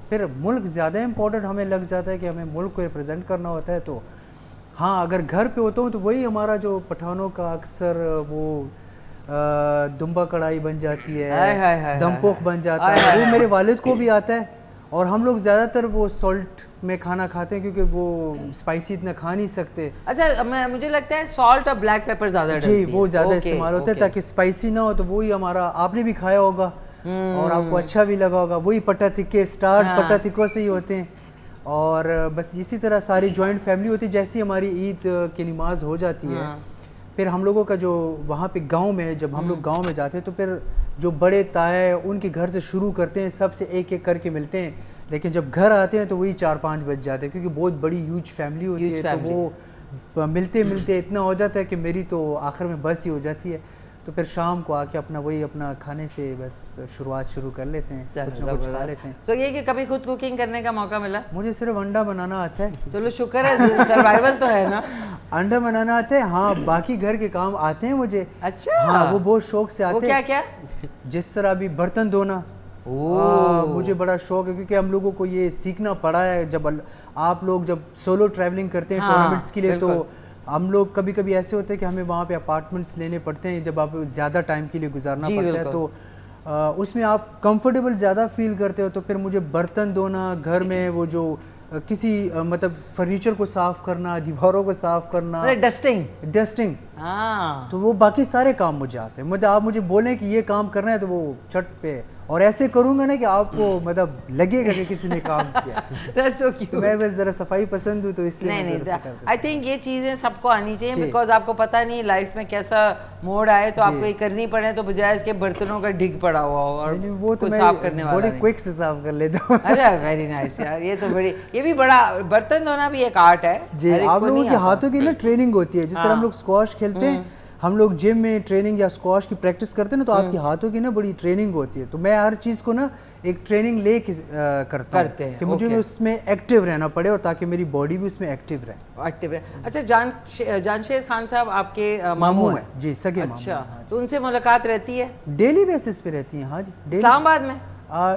फिर मुल्क ज़्यादा इंपॉर्टेंट हमें लग जाता है कि हमें मुल्क को रिप्रेजेंट करना होता है। तो हाँ, अगर घर पे होता हूँ तो वही हमारा जो पठानों का अक्सर वो दुम्बा कढ़ाई बन जाती है, दमपोख बन जाता है, वो मेरे वालिद को भी आता है। और हम लोग ज़्यादातर वो सॉल्ट में खाना खाते हैं क्योंकि वो स्पाइसी इतना खा नहीं सकते। अच्छा, मुझे लगता है सॉल्ट और ब्लैक पेपर ज़्यादा जी, वो ज़्यादा इस्तेमाल होता है ताकि स्पाइसी ना हो। तो वही हमारा, आपने भी खाया होगा और आपको अच्छा भी लगा होगा, वही पट्टा तिक्के स्टार्ट पट्टा तिक्कों से ही होते हैं। और बस इसी तरह सारी जॉइंट फैमिली होती है। जैसी हमारी ईद की नमाज हो जाती है, फिर हम लोगों का जो वहाँ पे गांव में, जब हम लोग गांव में जाते हैं तो फिर जो बड़े ताए उनके घर से शुरू करते हैं, सबसे एक एक करके मिलते हैं। लेकिन जब घर आते हैं तो वही 4-5 बज जाते हैं क्योंकि बहुत बड़ी ह्यूज फैमिली होती है। तो वो मिलते मिलते इतना हो जाता है कि मेरी तो आखिर में बस ही हो जाती है। तो फिर शाम को आके अपना खाने से बस शुरुआत शुरू कर लेते हैं, कुछ ना कुछ खा लेते हैं। तो ये कि कभी खुद कुकिंग करने का मौका मिला? मुझे सिर्फ अंडा बनाना आता है। चलो शुक्र है, सर्वाइवल तो है ना। अंडा बनाना आता है, हाँ, बाकी घर के काम आते हैं मुझे। अच्छा। हाँ, वो बहुत शौक से आते हैं। वो क्या क्या? जिस तरह अभी बर्तन धोना मुझे बड़ा शौक है क्योंकि हम लोगों को ये सीखना पड़ा है। जब आप लोग जब सोलो ट्रैवलिंग करते हैं टूर्नामेंट्स के लिए, तो हम लोग कभी कभी ऐसे होते हैं कि हमें वहाँ पे अपार्टमेंट्स लेने पड़ते हैं जब आप ज़्यादा टाइम के लिए गुजारना पड़ता है। तो उसमें आप कंफर्टेबल ज़्यादा फील करते हो। तो फिर मुझे बर्तन धोना, घर में वो जो किसी मतलब फर्नीचर को साफ करना, दीवारों को साफ करना, डस्टिंग, तो वो बाकी सारे काम मुझे आते हैं। मतलब आप मुझे बोलें कि ये काम करना है तो वो छट पे, और ऐसे करूंगा ना कि आपको मतलब लगेगा कि किसी ने काम किया। That's so cute. तो मैं बस जरा सफाई पसंद हूँ तो इसलिए नहीं, आई थिंक ये चीज़ें सबको आनी चाहिए बिकॉज आपको पता नहीं लाइफ में कैसा मोड़ आए तो आपको ये करनी पड़े, तो बजाय इसके बर्तनों का ढिग पड़ा हुआ हो और वो तो मैं साफ करने वाला बड़ी क्विक से साफ कर लेता हूँ। अच्छा, वेरी नाइस यार, ये तो बड़ी, ये भी बड़ा, बर्तन धोना भी एक आर्ट है जी। आप लोगों के हाथों की ना ट्रेनिंग होती है, जिस तरह हम लोग स्क्वाश खेलते हैं, हम लोग जिम में ट्रेनिंग या स्क्वाश की प्रैक्टिस करते हैं ना, तो आपके हाथों की ना बड़ी ट्रेनिंग होती है। तो मैं हर चीज़ को ना एक ट्रेनिंग ले करता हूँ कि मुझे उसमें एक्टिव रहना पड़े और ताकि मेरी बॉडी भी उसमें एक्टिव रहे। अच्छा, जानशेर खान साहब आपके मामू है? जी, सगे मामू। अच्छा, तो उनसे मुलाकात रहती है? डेली बेसिस पे रहती है। हाँ जी। इस्लामाबाद में?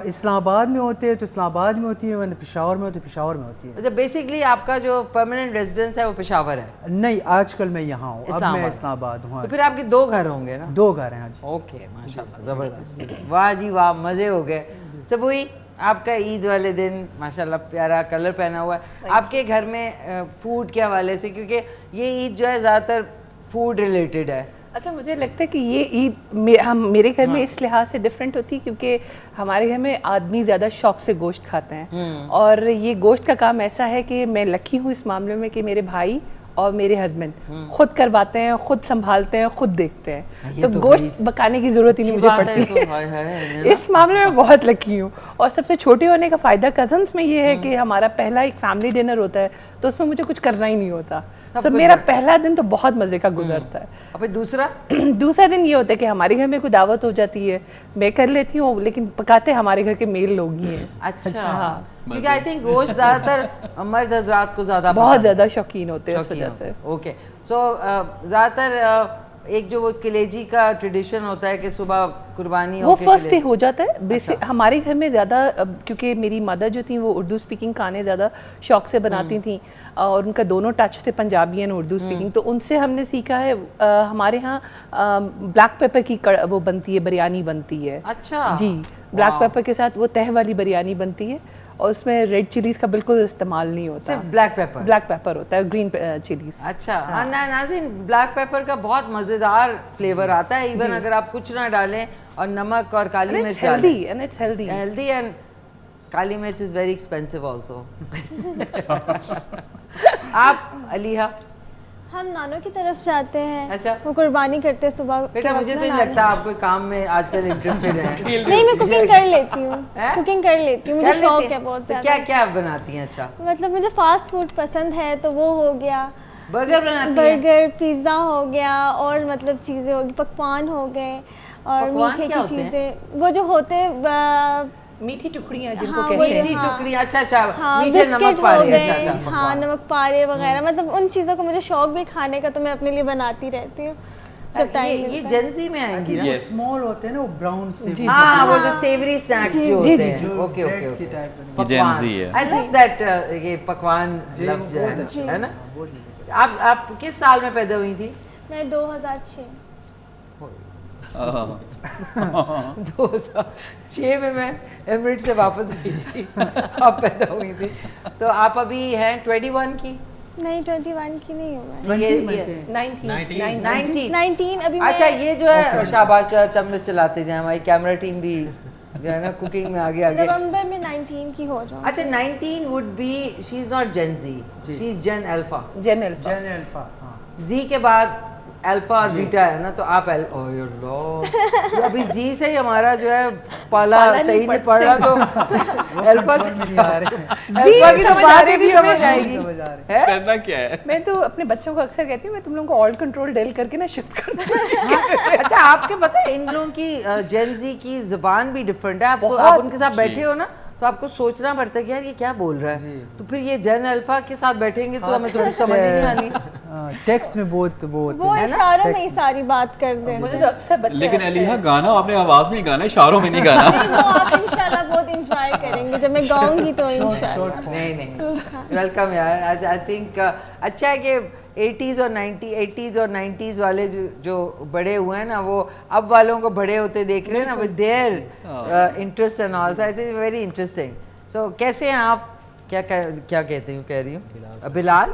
इस्लामाबाद में होते हैं तो इस्लामाबाद में होती है, मैंने पेशावर में होती है, पेशावर में होती है। अच्छा, बेसिकली आपका जो परमानेंट रेजिडेंस है वो पेशावर है? नहीं, आजकल मैं यहाँ हूँ, अब मैं इस्लामाबाद हूँ। तो फिर आपके 2 घर होंगे ना? 2 घर हैं। हाँ जी। ओके, माशाल्लाह, ज़बरदस्त, वाह जी वाह, मज़े हो गए। सबूई, आपका ईद वाले दिन माशाल्लाह प्यारा कलर पहना हुआ है आपके घर में फूड के हवाले से, क्योंकि ये ईद जो है ज़्यादातर फूड रिलेटेड है। अच्छा, मुझे लगता है कि ये ईद मेरे घर में इस लिहाज से डिफरेंट होती है क्योंकि हमारे घर में आदमी ज़्यादा शौक से गोश्त खाते हैं, और ये गोश्त का काम ऐसा है कि मैं लकी हूँ इस मामले में कि मेरे भाई और मेरे हस्बैंड खुद करवाते हैं, खुद संभालते हैं, खुद देखते हैं, तो गोश्त पकाने की जरूरत ही नहीं मुझे पड़ती। इस मामले में बहुत लकी हूँ। और सबसे छोटे होने का फ़ायदा कज़न्स में ये है कि हमारा पहला एक फैमिली डिनर होता है तो उसमें मुझे कुछ करना ही नहीं होता, सो मेरा पहला दिन तो बहुत मजे का गुजरता है। और फिर दूसरा दूसरा दिन ये होता है कि हमारे घर में कोई दावत हो जाती है, मैं कर लेती हूँ, लेकिन पकाते हमारे घर के मेल लोग ही हैं। अच्छा, क्योंकि आई थिंक गोश्त ज्यादातर मर्द हजरात को ज्यादा बहुत ज्यादा शौकीन होते हैं इस वजह से। ओके, सो ज्यादातर एक जो वो कलेजी का ट्रेडिशन होता है कि सुबह कुर्बानी वो फर्स्ट डे हो जाता है बेसिक। हमारे घर में ज़्यादा क्योंकि मेरी मदर जो थी वो उर्दू स्पीकिंग खाने ज़्यादा शौक से बनाती थी और उनका दोनों टच थे, पंजाबी एंड उर्दू स्पीकिंग, तो उनसे हमने सीखा है। हमारे यहाँ ब्लैक पेपर की वो बनती है, बिरयानी बनती है। अच्छा जी, ब्लैक पेपर के साथ वो तह वाली बिरयानी बनती है और उसमें रेड चिलीज का बिल्कुल इस्तेमाल नहीं होता, सिर्फ ब्लैक पेपर होता है, ग्रीन चिलीज। अच्छा हाँ, नाज़रीन ब्लैक पेपर का बहुत मज़ेदार फ्लेवर आता है, इवन अगर आप कुछ ना डालें और नमक और काली मिर्च डालें। एंड इट्स हेल्दी एंड काली मिर्च इज वेरी एक्सपेंसिव आल्सो। आप अलीहा? हम नानों की तरफ जाते हैं। अच्छा, वो कुर्बानी करते हैं सुबह। बेटा मुझे तो नहीं लगता आप कोई काम में आजकल इंटरेस्टेड हैं। नहीं, मैं कुकिंग कर लेती हूँ, कुकिंग कर लेती हूँ, मुझे शौक है बहुत ज़्यादा। क्या क्या बनाती हैं? अच्छा, मतलब मुझे फास्ट फूड पसंद है, तो वो हो गया, बर्गर बनाती हैं? बर्गर, पिज़्ज़ा हो गया, और मतलब चीज़ें होगी, पकवान हो गए, और मीठे की चीज़ें, वो जो होते मीठी टुकड़ियाँ जिनको हाँ, कहते हैं। मीठी टुकड़ियाँ, अच्छा हाँ, मीठे नमक पारे, अच्छा हाँ, नमक पारे वगैरह, मतलब उन चीज़ों को मुझे शौक भी खाने का, तो मैं अपने लिए बनाती रहती हूँ जब टाइम ये जेंजी में आएंगी ना? स्मॉल होते हैं ना वो ब्राउन से। हाँ, वो जो सेवरी स्नैक्स जो होते हैं। ओके ओके ओके, जेंजी है। आई लव दैट, ये पकवान लफ्ज़ है ना? आप किस साल में पैदा हुई थी? मैं 2006 2006 में मैं एमिरेट से वापस आई थी। आप पैदा हुई थी, तो आप अभी हैं 21 की? नहीं, 21 की नहीं हूँ मैं। 19 अभी। अच्छा, ये जो है शाबाश, हम लोग चलाते जाए, हमारी कैमरा टीम भी जो है ना कुकिंग में आगे आगे। नवंबर में 19 की हो जाऊँ। अच्छा, 19 would be, she is not Gen Z, she is Gen Alpha. Gen Alpha, Z के बाद अल्फा और बीटा है ना, तो आप तो अभी जी से ही हमारा जो है पाला सही नहीं पड़ रहा, तो अल्फा से अल्फा की तो बातें भी समझ आएगी। करना क्या है? मैं तो अपने बच्चों को अक्सर कहती हूँ, मैं तुम लोगों को ऑल कंट्रोल डेल करके ना शिफ्ट कर दूँ। अच्छा, आपके पता है इन लोगों की जेन जी की जुबान भी डिफरेंट है। आपको, आप उनके साथ बैठे हो ना, तो आपको सोचना पड़ता है कि यार ये क्या बोल रहा है, तो फिर ये जेन अल्फा के साथ बैठेंगे तो हमें तो समझ ही नहीं आनी। टेक्स्ट में बहुत वो इशारों में ही सारी बात कर दें। मुझे तो अक्सर बच्चे लेकिन अलीहा गाना आपने आवाज में ही गाना है, इशारों में नहीं गाना। वो आप इंशाल्लाह बहुत एंजॉय करेंगे जब मैं गाऊंगी, तो इंशाल्लाह। नहीं, वेलकम यार। आई थिंक अच्छा है कि 80s और 90s वाले जो बड़े हुए हैं ना, वो अब वालों को बड़े होते देख रहे हैं ना, with their interest and all, so I think very interesting. सो कैसे हैं आप? क्या कहते हैं? कह रही हूँ बिलाल,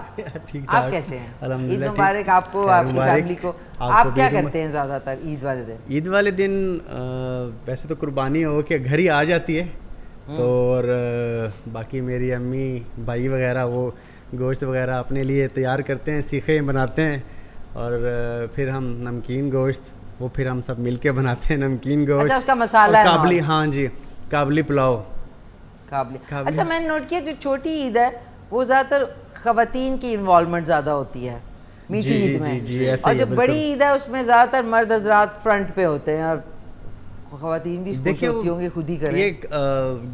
आप कैसे हैं? ईद मुबारक आपको, आपकी फैमिली को। आप क्या करते हैं ज़्यादातर ईद वाले दिन? ईद वाले दिन वैसे तो कुर्बानी हो के घर ही आ जाती है, तो और बाकी मेरी अम्मी भाई वगैरह वो गोश्त वगैरह अपने लिए तैयार करते हैं, सीखे बनाते हैं, और फिर हम नमकीन गोश्त वो फिर हम सब मिलके बनाते हैं, नमकीन गोश्त। अच्छा, उसका मसाला है काबली, हाँ जी, काबली पुलाव। काबली। अच्छा, मैंने नोट किया जो छोटी ईद है वो ज़्यादातर ख़वातीन की इन्वॉल्वमेंट ज़्यादा होती है मीठी ईद में, और जो बड़ी ईद है उसमें ज़्यादातर मर्द हजरात फ्रंट पे होते हैं और ख़वातीन भी खुश होती होंगी खुद ही करें। ये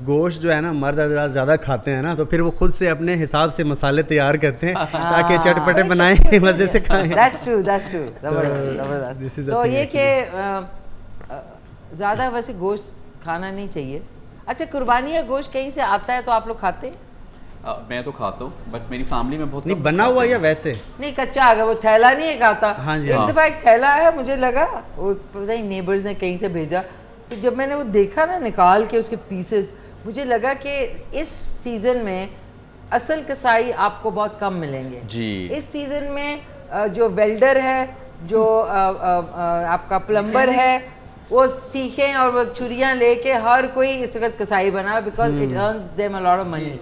गोश्त जो है ना मर्द हजरात ज़्यादा खाते हैं ना, तो फिर वो खुद से अपने हिसाब से मसाले तैयार करते हैं ताकि चटपटे बनाएं, मज़े से खाएं। That's true, ज़बरदस्त। तो ये कि ज़्यादा वैसे गोश्त खाना नहीं चाहिए। अच्छा, कुर्बानी का गोश्त कहीं से आता है तो आप लोग खाते हैं? मैं तो खाता हूँ, बट मेरी फैमिली में बहुत नहीं बना हुआ या वैसे नहीं, कच्चा आ गया, वो थैला नहीं एक आता। हाँ जी, एक दफ़ा एक थैला आया, मुझे लगा वो पता नहीं नेबर्स ने कहीं से भेजा, तो जब मैंने वो देखा ना निकाल के उसके पीसेस, मुझे लगा कि इस सीज़न में असल कसाई आपको बहुत कम मिलेंगे जी। इस सीज़न में जो वेल्डर है, जो आपका प्लम्बर है, वो सीखें और वो छुरियाँ लेके हर कोई इस वक्त कसाई बना, because it earns them a lot of money.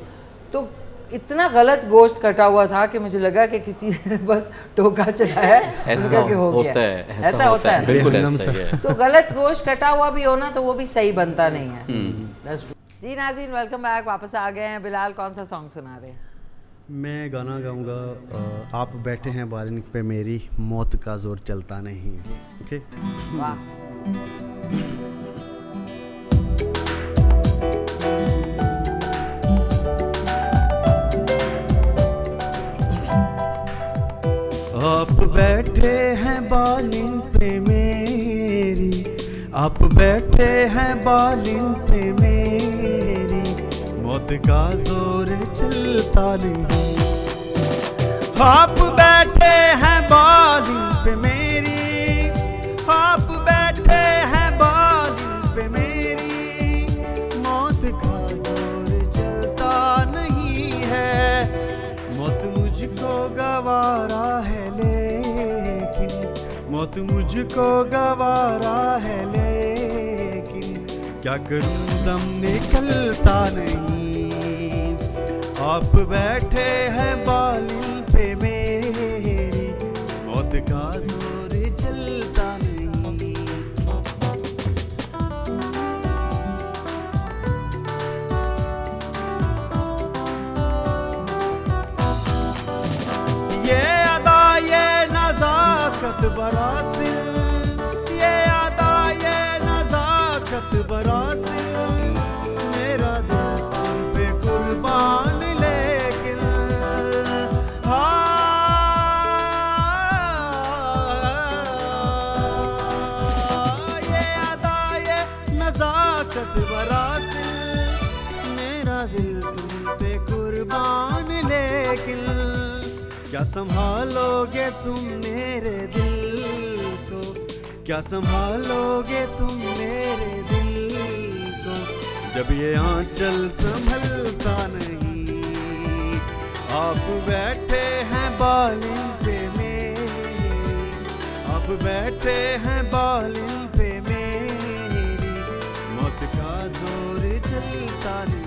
तो इतना गलत गोश्त कटा हुआ था कि मुझे लगा कि किसी ने बस टोका चलाया है, ऐसा होता है, ऐसा होता है, बिल्कुल ऐसा ही है। तो गलत गोश्त कटा हुआ भी हो ना तो वो भी सही बनता नहीं है। जी नाज़रीन, वेलकम बैक, वापस आ गए हैं। बिलाल, कौन सा सॉन्ग सुना रहे हैं? मैं गाना गाऊंगा आप बैठे हैं बालिंग पे मेरी मौत का जोर चलता नहीं। ओके वाह। आप बैठे हैं बालिंग पे मेरी, आप बैठे हैं बालिंग पे मेरी मौत का जोर चलता नहीं। आप बैठे हैं बालिंग पे मेरी, आप बैठे हैं बालिंग पे मेरी मौत का जोर चलता नहीं है। मौत मुझको गवारा है लेकिन, मौत मुझको गवारा है लेकिन क्या करूं दम निकलता नहीं। आप बैठे हैं बालिंग पे मेरी मौत का जोर चलता नहीं। ये अदा ये नज़ाकत बरासिल, ये अदा ये नज़ाकत बरासिल मेरा दिल तुम पे कुर्बान लेकिन। ये अदा ये नज़ाकत बरासिल मेरा दिल तुम पे कुर्बान लेकिन क्या संभालोगे तुम मेरे दिल को, क्या संभालोगे तुम मेरे दिल को जब ये आंचल संभलता नहीं। आप बैठे हैं बालिंग पे मेरी, आप बैठे हैं बालिंग पे मेरी मौत का जोर चलता नहीं।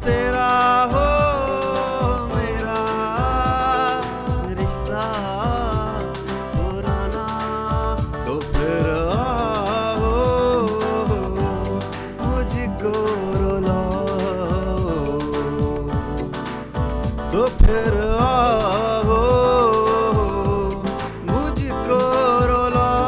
तेरा हो मेरा रिश्ता पुराना तो फिर आओ मुझको रुलाओ, तो फिर आओ मुझको रुलाओ।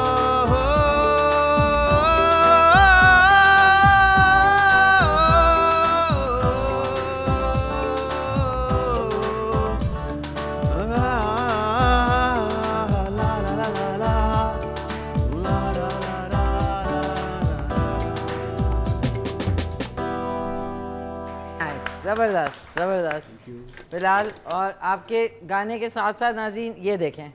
ज़बरदस्त ज़बरदस्त बिलाल। और आपके गाने के साथ साथ नाज़रीन ये देखें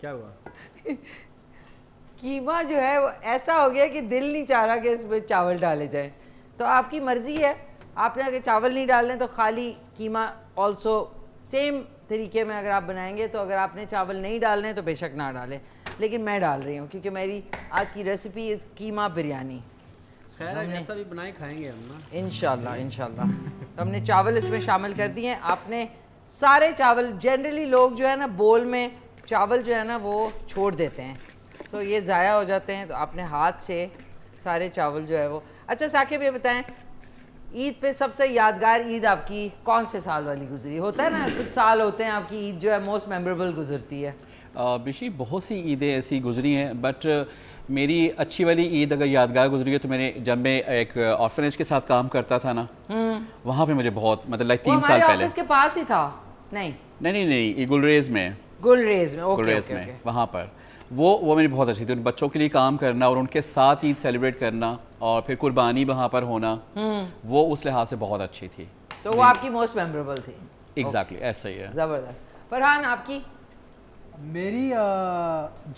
क्या हुआ? कीमा जो है वो ऐसा हो गया कि दिल नहीं चाह रहा कि इसमें चावल डाले जाए। तो आपकी मर्ज़ी है, आपने अगर चावल नहीं डालने तो खाली कीमा ऑल्सो सेम तरीके में अगर आप बनाएंगे, तो अगर आपने चावल नहीं डालने तो बेशक ना डालें, लेकिन मैं डाल रही हूँ क्योंकि मेरी आज की रेसिपी इज़ कीमा बिरयानी। खैर जैसा भी बनाए खाएंगे हम ना इंशाल्लाह इंशाल्लाह। तो हमने चावल इसमें शामिल कर दिए हैं। आपने सारे चावल जनरली लोग जो है ना बोल में चावल जो है ना वो छोड़ देते हैं, तो ये ज़ाया हो जाते हैं, तो आपने हाथ से सारे चावल जो है वो। अच्छा साकिब ये बताएं, ईद पे सबसे यादगार ईद आपकी कौन से साल वाली गुजरी? होता है ना कुछ साल होते हैं आपकी ईद जो है मोस्ट मेमोरेबल गुजरती है। बिशी बहुत सी ईदें ऐसी गुजरी हैं, बट मेरी अच्छी वाली ईद अगर यादगार गुजरी है तो मैंने जब मैं एक ऑर्फनेज के साथ काम करता था ना, वहाँ पे मुझे बहुत मतलब लाइक 3 साल पहले। ऑफिस के पास ही था? नहीं, ये गुलरेज में, गुलरेज में, वहाँ पर वो मेरी बहुत अच्छी थी। उन बच्चों के लिए काम करना और उनके साथ ईद सेलिब्रेट करना और फिर कुर्बानी वहाँ पर होना, वो उस लिहाज से बहुत अच्छी थी। तो वो आपकी मोस्ट मेमोरेबल थी? एग्जैक्टली ऐसा ही है। ज़बरदस्त। फरहान आपकी? मेरी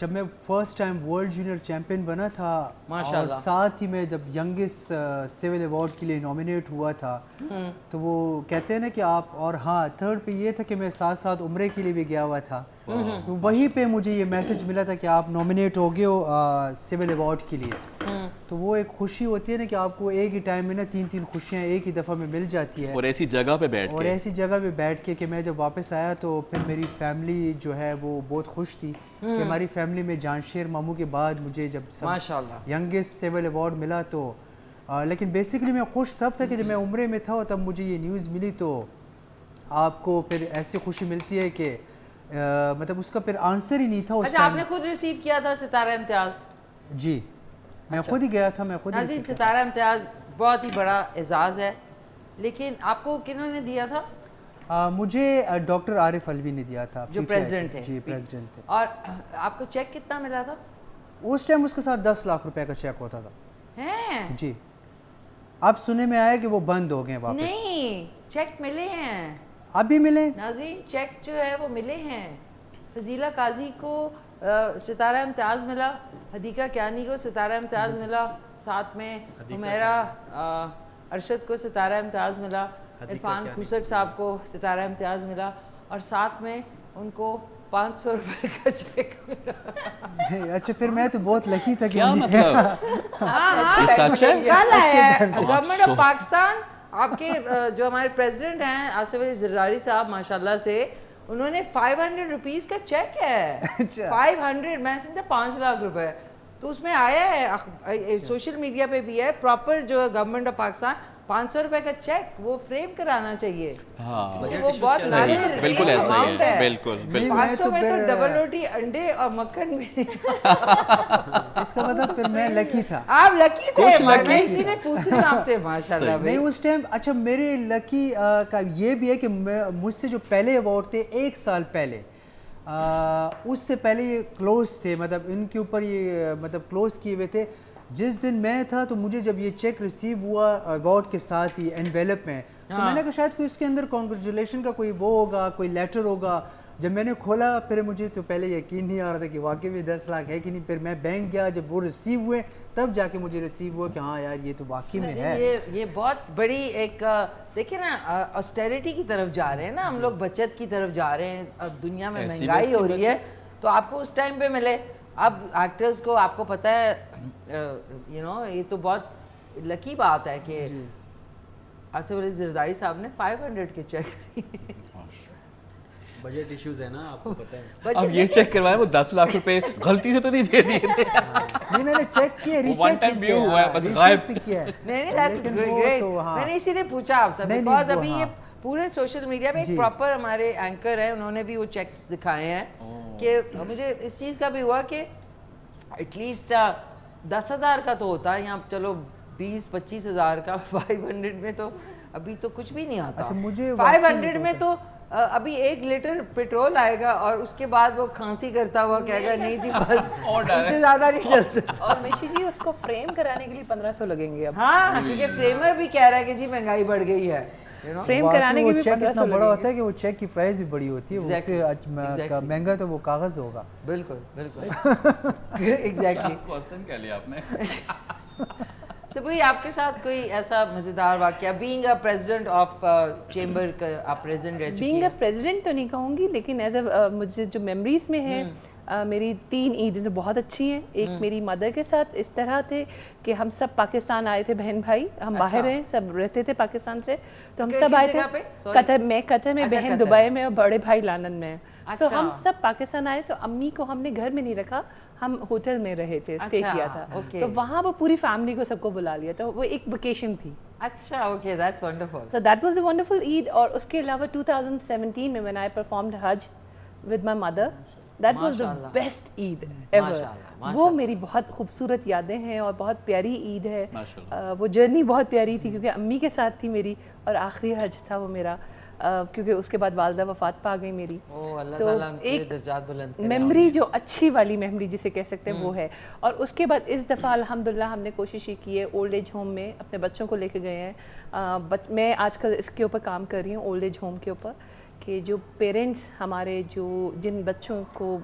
जब मैं first time world junior champion बना था, माशाल्लाह, और साथ ही मैं जब यंगेस्ट सिविल अवार्ड के लिए नॉमिनेट हुआ था, तो वो कहते हैं ना कि आप, और हाँ थर्ड पे ये था कि मैं साथ साथ उम्रे के लिए भी गया हुआ था, तो वहीं पे मुझे ये मैसेज मिला था कि आप नॉमिनेट हो गए हो सिविल अवार्ड के लिए। तो वो एक खुशी होती है ना कि आपको एक ही टाइम में ना 3 खुशियाँ एक ही दफ़ा में मिल जाती है, और ऐसी जगह पे बैठ के कि मैं जब वापस आया तो फिर मेरी फैमिली जो है वो बहुत खुश थी कि हमारी फैमिली में जानशेर मामू के बाद मुझे जब माशाल्लाह यंगेस्ट सिविल अवार्ड मिला, तो लेकिन बेसिकली मैं खुश तब था कि जब मैं उम्रे में था, तब मुझे ये न्यूज़ मिली। तो आपको फिर ऐसी खुशी मिलती है कि मतलब उसका फिर आंसर ही नहीं था उस अच्छा, आपने खुद रिसीव किया था सितारा इम्तियाज़? जी, मैं खुद ही गया था, मैं खुद ही। सितारा इम्तियाज़ बहुत ही बड़ा एजाज़ है, लेकिन आपको किन्होंने दिया था? मुझे डॉक्टर आरिफ अलवी ने दिया था, जो प्रेसिडेंट थे। जी प्रेसिडेंट थे। और आपको चेक कितना मिला था उस टाइम? उसके साथ 10 लाख रुपए का चेक होता था। हैं? जी, अब सुनने में आया कि वो बंद हो गए वापस। नहीं, चेक मिले हैं, अभी मिले नाज़रीन, चेक जो है वो मिले हैं। फजीला काजी को सितारा इम्तियाज़ मिला, हदीका क्यानी को सितारा इम्तियाज़ मिला, साथ में हुमैरा अरशद को सितारा इम्तियाज़ मिला, इरफान खुसट साहब को सितारा इम्तियाज़ मिला, और साथ में उनको 500 रुपए का चेक मिला। अच्छा, फिर मैं तो बहुत लकी था कि क्या मतलब? कल आया गवर्नमेंट ऑफ पाकिस्तान, आपके जो हमारे प्रेसिडेंट हैं आसिफ अली जरदारी साहब, माशाल्लाह से उन्होंने 500 रुपीज़ का चेक है। 500, मैं समझा 5 लाख रुपए, तो उसमें आया है, सोशल मीडिया पे भी है, प्रॉपर जो गवर्नमेंट ऑफ पाकिस्तान 500 रुपए का चेक वो फ्रेम कराना चाहिए। हाँ, वो बहुत नादिर बिल्कुल ऐसा ही है, है। बिल्कुल 500 में तो डबल रोटी, अंडे और मक्खन भी। इसका मतलब फिर मैं लकी था। आप लकी थे, मैं इसीलिए पूछ रही हूँ आपसे। माशाल्लाह भाई। नहीं, उस टाइम अच्छा मेरे लकी का ये भी है कि मुझसे जो पहले अवार्ड थे 1 साल पहले, उससे पहले ये क्लोज थे, मतलब इनके ऊपर ये मतलब क्लोज किए हुए थे। जिस दिन मैं था तो मुझे जब ये चेक रिसीव हुआ अवार्ड के साथ ही एनवेलप में, तो मैंने कहा शायद कोई उसके अंदर कॉन्ग्रेचुलेशन का कोई वो होगा, कोई लेटर होगा। जब मैंने खोला फिर मुझे तो पहले यकीन नहीं आ रहा था कि वाकई में 10 लाख है कि नहीं। फिर मैं बैंक गया, जब वो रिसीव हुए तब जाके मुझे रिसीव हुआ कि हाँ यार ये तो वाकई में है। ये बहुत बड़ी एक, देखिए ना, ऑस्टेरिटी की तरफ जा रहे हैं ना हम लोग, बचत की तरफ जा रहे हैं। अब दुनिया में महंगाई हो रही है, तो आपको उस टाइम पे मिले। अब एक्टर्स को आपको पता है, यू नो, ये तो बहुत लकी बात है कि आसिफ अली जरदारी साहब ने 500 के चेक दिए। बजट इश्यूज है ना, आपको पता है। अब ये चेक करवाया, वो 10 लाख रुपए गलती से तो नहीं दे दिए थे। नहीं, मैंने चेक किया, वन टाइम व्यू हुआ है, बस गायब किया। नहीं, दैट्स ग्रेट। मैंने इसीलिए पूछा आपसे, बिकॉज अभी ये पूरे सोशल मीडिया पे एक प्रॉपर हमारे एंकर है, उन्होंने भी वो चेक्स दिखाए हैं कि मुझे इस चीज़ का भी हुआ कि एटलीस्ट 10,000 का तो होता है, यहाँ चलो 20-25 हज़ार का 500 में तो अभी तो कुछ भी नहीं आता। अच्छा, मुझे 500 में तो अभी 1 लीटर पेट्रोल आएगा और उसके बाद वो खांसी करता हुआ कहेगा नहीं जी बस इससे ज़्यादा नहीं डल सकता। और मिशी जी उसको फ्रेम कराने के लिए 1500 लगेंगे अब। हाँ, क्योंकि फ्रेमर भी कह रहा है कि जी महंगाई बढ़ गई है। फ्रेम कराने के भी चेक 1500 इतना बड़ा लगेंगे। होता है कि वो चेक की प्राइस भी बड़ी होती है। उससे महंगा तो वो कागज होगा। बिल्कुल बिल्कुल एग्जैक्टली। क्वेश्चन कह लिया आपने। So, भाई आपके साथ कोई ऐसा मजेदार वाकया, being a president of chamber का आप प्रेसिडेंट रह चुकी हैं? बीइंग अ प्रेसिडेंट तो नहीं कहूँगी, लेकिन एज अ मुझे जो मेमोरीज में है, मेरी 3 ईद बहुत अच्छी हैं। एक मेरी मदर के साथ इस तरह थे कि हम सब पाकिस्तान आए थे, बहन भाई, हम बाहर हैं, सब रहते थे पाकिस्तान से, तो हम सब आए थे कतर में, बहन दुबई में और बड़े भाई लंदन में। तो हम सब पाकिस्तान आए, तो अम्मी को हमने घर में नहीं रखा, हम होटल में रहे थे, स्टे किया था। तो वहाँ वो पूरी फैमिली को सबको बुला लिया, तो वो एक वेकेशन थी। अच्छा, okay, that's wonderful. So that was a wonderful Eid। और उसके अलावा 2017 में when I performed Hajj with my mother, that was the best Eid ever। वो मेरी बहुत खूबसूरत यादें हैं और बहुत प्यारी ईद है। वो जर्नी बहुत प्यारी थी क्योंकि अम्मी के साथ थी मेरी, और आखिरी हज था वो मेरा, क्योंकि उसके बाद वालदा वफात पा गई मेरी। तो एक मेमोरी जो अच्छी वाली मेमोरी जिसे कह सकते हैं वो है। और उसके बाद इस दफ़ा अल्हम्दुलिल्लाह हमने कोशिश की है, ओल्ड एज होम में अपने बच्चों को लेके गए हैं। मैं आजकल इसके ऊपर काम कर रही हूँ, ओल्ड एज होम के ऊपर, कि जो पेरेंट्स हमारे जिन बच्चों को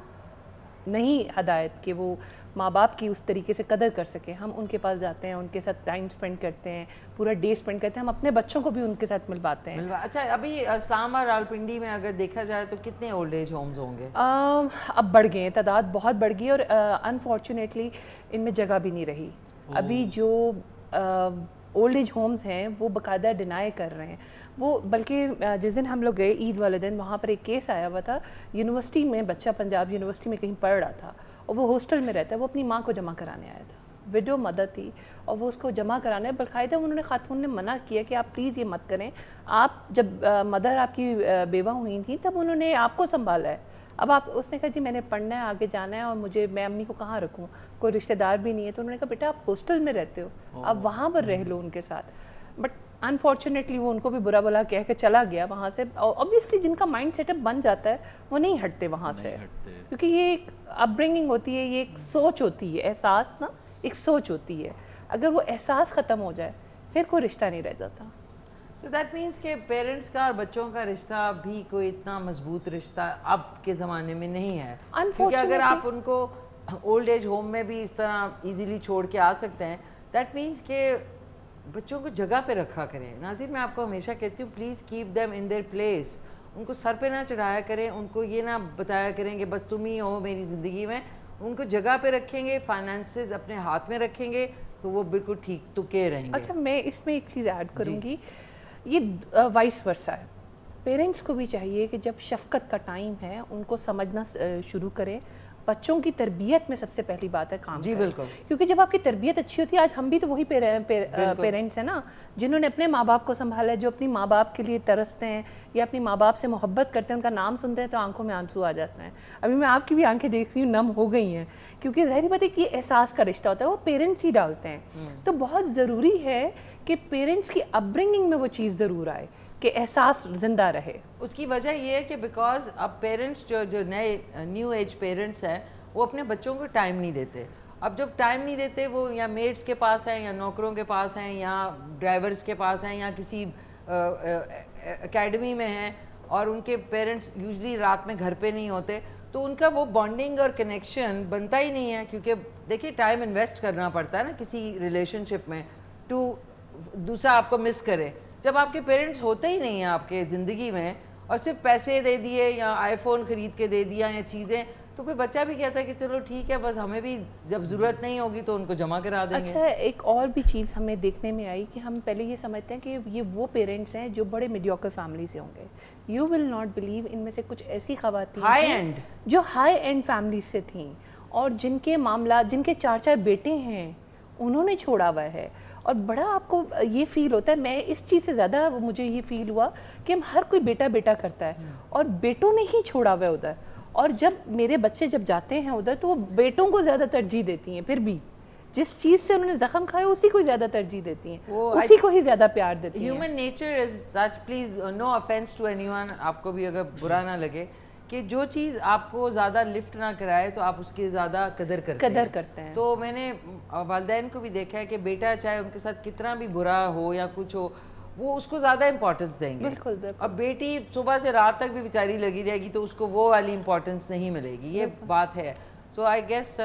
नहीं हदायत कि वो माँ बाप की उस तरीके से कदर कर सके, हम उनके पास जाते हैं, उनके साथ टाइम स्पेंड करते हैं, पूरा डे स्पेंड करते हैं, हम अपने बच्चों को भी उनके साथ मिलवाते हैं। अच्छा, अभी इस्लामाबाद रावलपिंडी में अगर देखा जाए तो कितने ओल्ड एज होम्स होंगे? अब बढ़ गए हैं, तादाद बहुत बढ़ गई है, और अनफॉर्चुनेटली इनमें जगह भी नहीं रही। अभी जो ओल्ड एज होम्स हैं वो बाकायदा डिनाई कर रहे हैं वो, बल्कि जिस दिन हम लोग गए ईद वाले दिन, वहाँ पर एक केस आया हुआ था, यूनिवर्सिटी में बच्चा पंजाब यूनिवर्सिटी में कहीं पढ़ रहा था और वो हॉस्टल में रहता है, वो अपनी माँ को जमा कराने आया था, विडो मदर थी, और वो उसको जमा कराने, बाकायदा उन्होंने खातून ने मना किया कि आप प्लीज़ ये मत करें। आप जब मदर आपकी बेवा हुई थी तब उन्होंने आपको संभाला है, अब आप, उसने कहा जी मैंने पढ़ना है, आगे जाना है, और मैं अम्मी को कहाँ रखूँ, कोई रिश्तेदार भी नहीं है। तो उन्होंने कहा बेटा आप हॉस्टल में रहते हो, आप वहाँ पर रह लो उनके साथ। बट अनफॉर्चुनेटली वो उनको भी बुरा भला कह के चला गया वहाँ से। ऑब्वियसली जिनका माइंड सेटअप बन जाता है वो नहीं हटते वहाँ से, क्योंकि ये एक अपब्रिंगिंग होती है, ये एक सोच होती है, एहसास ना एक सोच होती है। अगर वो एहसास ख़त्म हो जाए फिर कोई रिश्ता नहीं रह जाता। So that means कि पेरेंट्स का और बच्चों का रिश्ता भी कोई इतना मजबूत रिश्ता अब के ज़माने में नहीं है, क्योंकि अगर आप उनको ओल्ड एज होम में भी इस तरह इजीली छोड़ के आ सकते हैं, दैट मीन्स कि बच्चों को जगह पे रखा करें। नाज़िर, मैं आपको हमेशा कहती हूँ please keep them in their place, उनको सर पे ना चढ़ाया करें, उनको ये ना बताया करें कि बस तुम ही हो मेरी ज़िंदगी में। उनको जगह पे रखेंगे, फाइनेंसेस अपने हाथ में रखेंगे तो वो बिल्कुल ठीक तुके रहेंगे। अच्छा, मैं इसमें एक चीज़ ऐड करूँगी, ये वाइस वर्सा है। पेरेंट्स को भी चाहिए कि जब शफ़क़त का टाइम है उनको समझना शुरू करें। बच्चों की तरबियत में सबसे पहली बात है काम जी करें। बिल्कुल, क्योंकि जब आपकी तरबियत अच्छी होती है, आज हम भी तो वही पेरेंट्स हैं ना, जिन्होंने अपने माँ बाप को संभाला है, जो अपनी माँ बाप के लिए तरसते हैं या अपनी माँ बाप से मोहब्बत करते हैं, उनका नाम सुनते हैं तो आंखों में आंसू आ जाते हैं। अभी मैं आपकी भी आंखें देख रही हूँ, नम हो गई हैं, क्योंकि ज़ाहिर बात है कि एहसास का रिश्ता होता है, वो पेरेंट्स ही डालते हैं। तो बहुत ज़रूरी है कि पेरेंट्स की अपब्रिंगिंग में वो चीज़ ज़रूर आए कि एहसास जिंदा रहे। उसकी वजह ये है कि बिकॉज अब पेरेंट्स जो नए न्यू एज पेरेंट्स हैं वो अपने बच्चों को टाइम नहीं देते। अब जब टाइम नहीं देते, वो या मेड्स के पास हैं या नौकरों के पास हैं या ड्राइवर्स के पास हैं या किसी एकेडमी में हैं, और उनके पेरेंट्स यूजुअली रात में घर पे नहीं होते, तो उनका वो बॉन्डिंग और कनेक्शन बनता ही नहीं है। क्योंकि देखिए टाइम इन्वेस्ट करना पड़ता है ना किसी रिलेशनशिप में, टू दूसरा आपको मिस करे। जब आपके पेरेंट्स होते ही नहीं हैं आपके ज़िंदगी में और सिर्फ पैसे दे दिए या आईफोन ख़रीद के दे दिया या चीज़ें, तो फिर बच्चा भी कहता है कि चलो ठीक है, बस हमें भी जब ज़रूरत नहीं होगी तो उनको जमा करा देंगे। अच्छा, एक और भी चीज़ हमें देखने में आई कि हम पहले ये समझते हैं कि ये वो पेरेंट्स हैं जो बड़े मीडियोकर फैमिली से होंगे। यू विल नॉट बिलीव, इनमें से कुछ ऐसी ख़वातीन हाई एंड जो हाई एंड फैमिली से थीं और जिनके मामला, जिनके 4-4 बेटे हैं, उन्होंने छोड़ा हुआ है। और बड़ा आपको ये फील होता है, मैं इस चीज़ से ज़्यादा मुझे ये फील हुआ कि हम हर कोई बेटा बेटा करता है और बेटों ने ही छोड़ा हुआ है उधर। और जब मेरे बच्चे जब जाते हैं उधर तो वो बेटों को ज़्यादा तरजीह देती हैं, फिर भी जिस चीज़ से उन्होंने जख्म खाया उसी को ज़्यादा तरजीह देती हैं, उसी को ही ज़्यादा प्यार देती हैं। Human nature is such, please no offence to anyone, आपको भी अगर बुरा ना लगे, कि जो चीज़ आपको ज़्यादा लिफ्ट ना कराए तो आप उसकी ज़्यादा कदर करते हैं। तो मैंने वालिदैन को भी देखा है कि बेटा चाहे उनके साथ कितना भी बुरा हो या कुछ हो, वो उसको ज़्यादा इंपॉर्टेंस देंगे। बिल्कुल, बिल्कुल। अब बेटी सुबह से रात तक भी बेचारी लगी रहेगी तो उसको वो वाली इंपॉर्टेंस नहीं मिलेगी, ये बात है। So I guess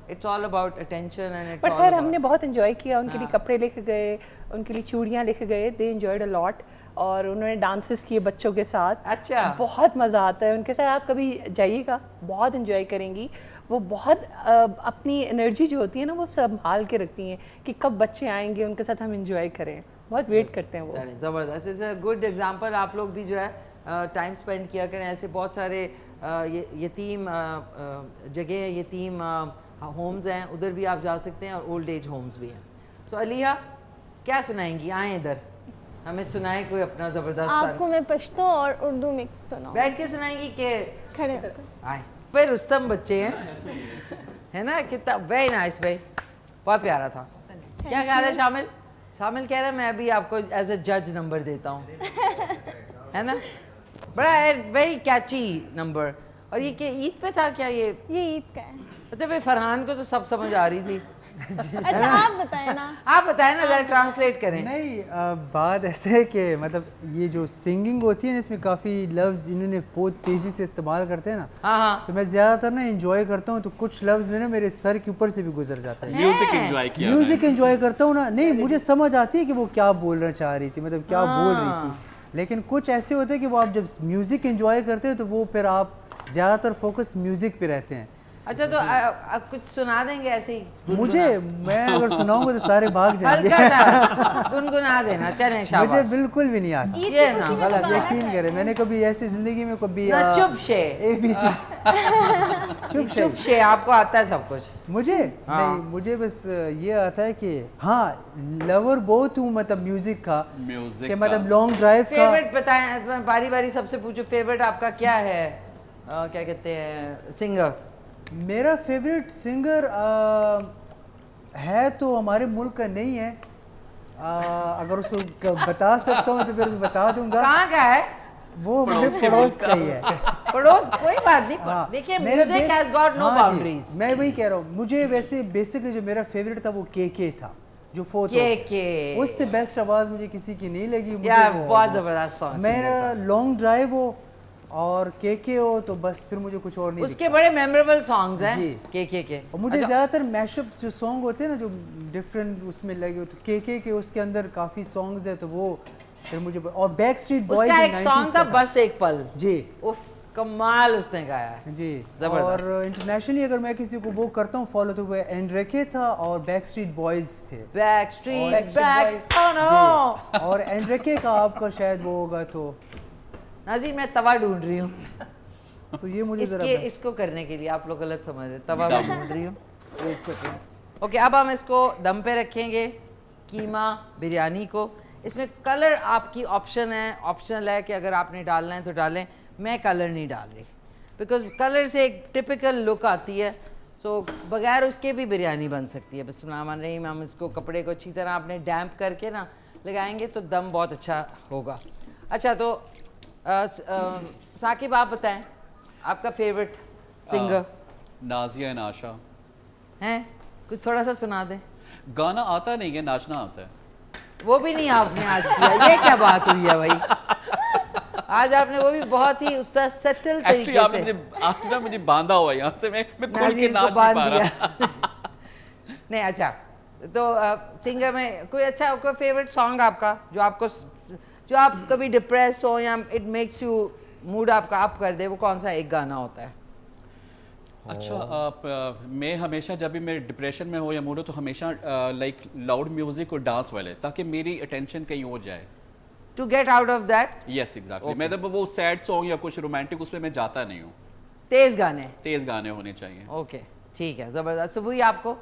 it's all about attention and but खैर हमने बहुत एंजॉय किया, उनके लिए कपड़े लेके गए, उनके लिए चूड़ियाँ लेके गए, दे एंजॉयड अ लॉट। और उन्होंने डांसेस किए बच्चों के साथ। अच्छा। बहुत मज़ा आता है उनके साथ, आप कभी जाइएगा, बहुत इंजॉय करेंगी। वो बहुत अपनी एनर्जी जो होती है ना वो संभाल के रखती हैं कि कब बच्चे आएंगे उनके साथ हम इंजॉय करें, बहुत वेट करते हैं वो। ज़बरदस्त, इज़ अ गुड एग्जांपल। आप लोग भी जो है टाइम स्पेंड किया करें, ऐसे बहुत सारे यतीम जगह, यतीम होम्स हैं, उधर भी आप जा सकते हैं, और ओल्ड एज होम्स भी हैं। सो अलिया क्या सुनाएंगी? आए इधर, हमें सुनाए कोई अपना ज़बरदस्त। आपको मैं पश्तो और उर्दू मिक्स सुनाऊं? बैठ के सुनाएंगी कि खड़े होकर? आए पे रुस्तम बच्चे हैं, है ना? कितना वेरी नाइस भाई, बहुत प्यारा था। क्या कह रहा है शामिल? शामिल कह रहा है मैं भी आपको एज ए जज नंबर देता हूँ, है ना? बड़ा है, वेरी कैची नंबर। और ये क्या ईद पे था क्या ये? ये ईद का है। अच्छा भाई, फरहान को तो सब समझ आ रही थी। अच्छा आप बताएं ना। आप बताएं ना, जरा ट्रांसलेट करें। नहीं बात ऐसे है कि मतलब ये जो सिंगिंग होती है ना, इसमें काफ़ी लफ्ज़ इन्होंने बहुत तेज़ी से इस्तेमाल करते हैं ना। हाँ हाँ। तो मैं ज़्यादातर ना इंजॉय करता हूँ, तो कुछ लफ्ज़ में ना मेरे सर के ऊपर से भी गुजर जाता है। म्यूजिक एंजॉय किया, म्यूजिक एंजॉय करता हूँ ना, नहीं मुझे समझ आती है कि वो क्या बोलना चाह रही थी, मतलब क्या बोल रही थी। लेकिन कुछ ऐसे होते हैं कि वो आप जब म्यूजिक एंजॉय करते हो तो वो फिर आप ज़्यादातर फोकस म्यूजिक पे रहते हैं। अच्छा तो आप कुछ सुना देंगे ऐसे ही? मुझे, मैं अगर सुनाऊंगा तो सारे भाग जाएंगे। हल्का सा गुनगुना देना, चलें शाबाश। मुझे बिल्कुल भी नहीं आता, ईद ये की ना खुशी में गलत, तो गाना यकीन चाहिए। करें मैंने कभी ऐसी जिंदगी में कभी ना चुप शे, ABC चुप शे, आपको आता है सब कुछ? मुझे नहीं, मुझे बस ये आता है कि हाँ लवर बहुत हूँ, मतलब म्यूजिक का, म्यूजिक कि मतलब लॉन्ग ड्राइव का। फेवरेट बताएं, बारी बारी सबसे पूछो, फेवरेट आपका क्या है? क्या कहते हैं सिंगर? मेरा फेवरेट सिंगर है तो हमारे मुल्क का नहीं है, अगर उसको बता सकता हूँ तो फिर बता दूंगा। कहाँ का है वो मेरे पड़ोस का ही है। पड़ोस? कोई बात नहीं, हाँ, देखिए मेरा म्यूजिक हैज गॉट नो हाँ जी, बाउंड्रीज। मैं वही कह रहा हूँ, मुझे वैसे बेसिकली जो मेरा फेवरेट था वो के था, जो फोर्थ के उससे बेस्ट आवाज मुझे किसी की नहीं लगी। मुझे यार वो बहुत आवाज- जबरदस्त सॉन्ग। मेरा लॉन्ग ड्राइव हो और के हो तो बस फिर मुझे कुछ और नहीं उसके बड़े मेमोरेबल सॉन्ग्स हैं जी। के। और मुझे ज़्यादातर मैशअप जो सॉन्ग होते हैं ना जो डिफरेंट उसमें लगे हो, तो के उसके अंदर काफ़ी सॉन्ग्स है, तो वो फिर मुझे, और बैक स्ट्रीट बॉयज उसका एक सॉन्ग था बस एक पल जी, उफ कमाल उसने गाया है जी। जबरदस्त। और इंटरनेशनली अगर मैं किसी को वो करता हूँ फॉलो, तो वो एनरेके था और बैक स्ट्रीट बॉयज थे। Backstreet Backstreet back, oh no. और एनरेके का आपका शायद वो होगा, तो नाज़ीर मैं तवा ढूंढ रही हूँ तो ये मुझे जरा इसको करने के लिए। आप लोग गलत समझ रहे, तवा मैं ढूंढ रही हूँ, एक सेकंड। ओके, अब हम इसको दम पे रखेंगे कीमा बिरयानी को। इसमें कलर आपकी ऑप्शन है, ऑप्शनल है कि अगर आपने डालना है तो डालें। मैं कलर नहीं डाल रही बिकॉज कलर से एक टिपिकल लुक आती है, सो बगैर उसके भी बिरयानी बन सकती है। बिस्मिल्लाहिर्रहमानिर्रहीम। हम इसको कपड़े को अच्छी तरह आपने डैम्प करके ना लगाएंगे तो दम बहुत अच्छा होगा। अच्छा तो साकिब आप बताएं आपका फेवरेट सिंगर? नाजिया एंड आशा। हैं, कुछ थोड़ा सा सुना दें। गाना आता नहीं है, नाचना आता है। वो भी नहीं आपने आज किया, ये क्या बात हुई है भाई? आज आपने वो भी बहुत ही उससे सेटल तरीके से। आज ना मुझे बांधा हुआ है यहाँ से, मैं खुल के नाज़ीर को नाच बांध नहीं पा दिया रहा। नहीं अच्छा, तो सिंगर में कोई अच्छा, कोई फेवरेट सॉन्ग आपका जो आप कभी डिप्रेस हो या इट मेक्स यू मूड आपका अप कर दे, वो कौन सा एक गाना होता है? अच्छा, मैं हमेशा जब भी मैं डिप्रेशन में हो या मूड हो तो हमेशा लाइक लाउड म्यूजिक और डांस वाले, ताकि मेरी अटेंशन कहीं हो जाए, to get out of that. Yes exactly. मैं तो वो सैड सॉन्ग या कुछ रोमांटिक उसमें मैं जाता नहीं हूँ। तेज गाने, तेज गाने होने चाहिए। ओके ठीक है, जबरदस्त। सुबह आपको?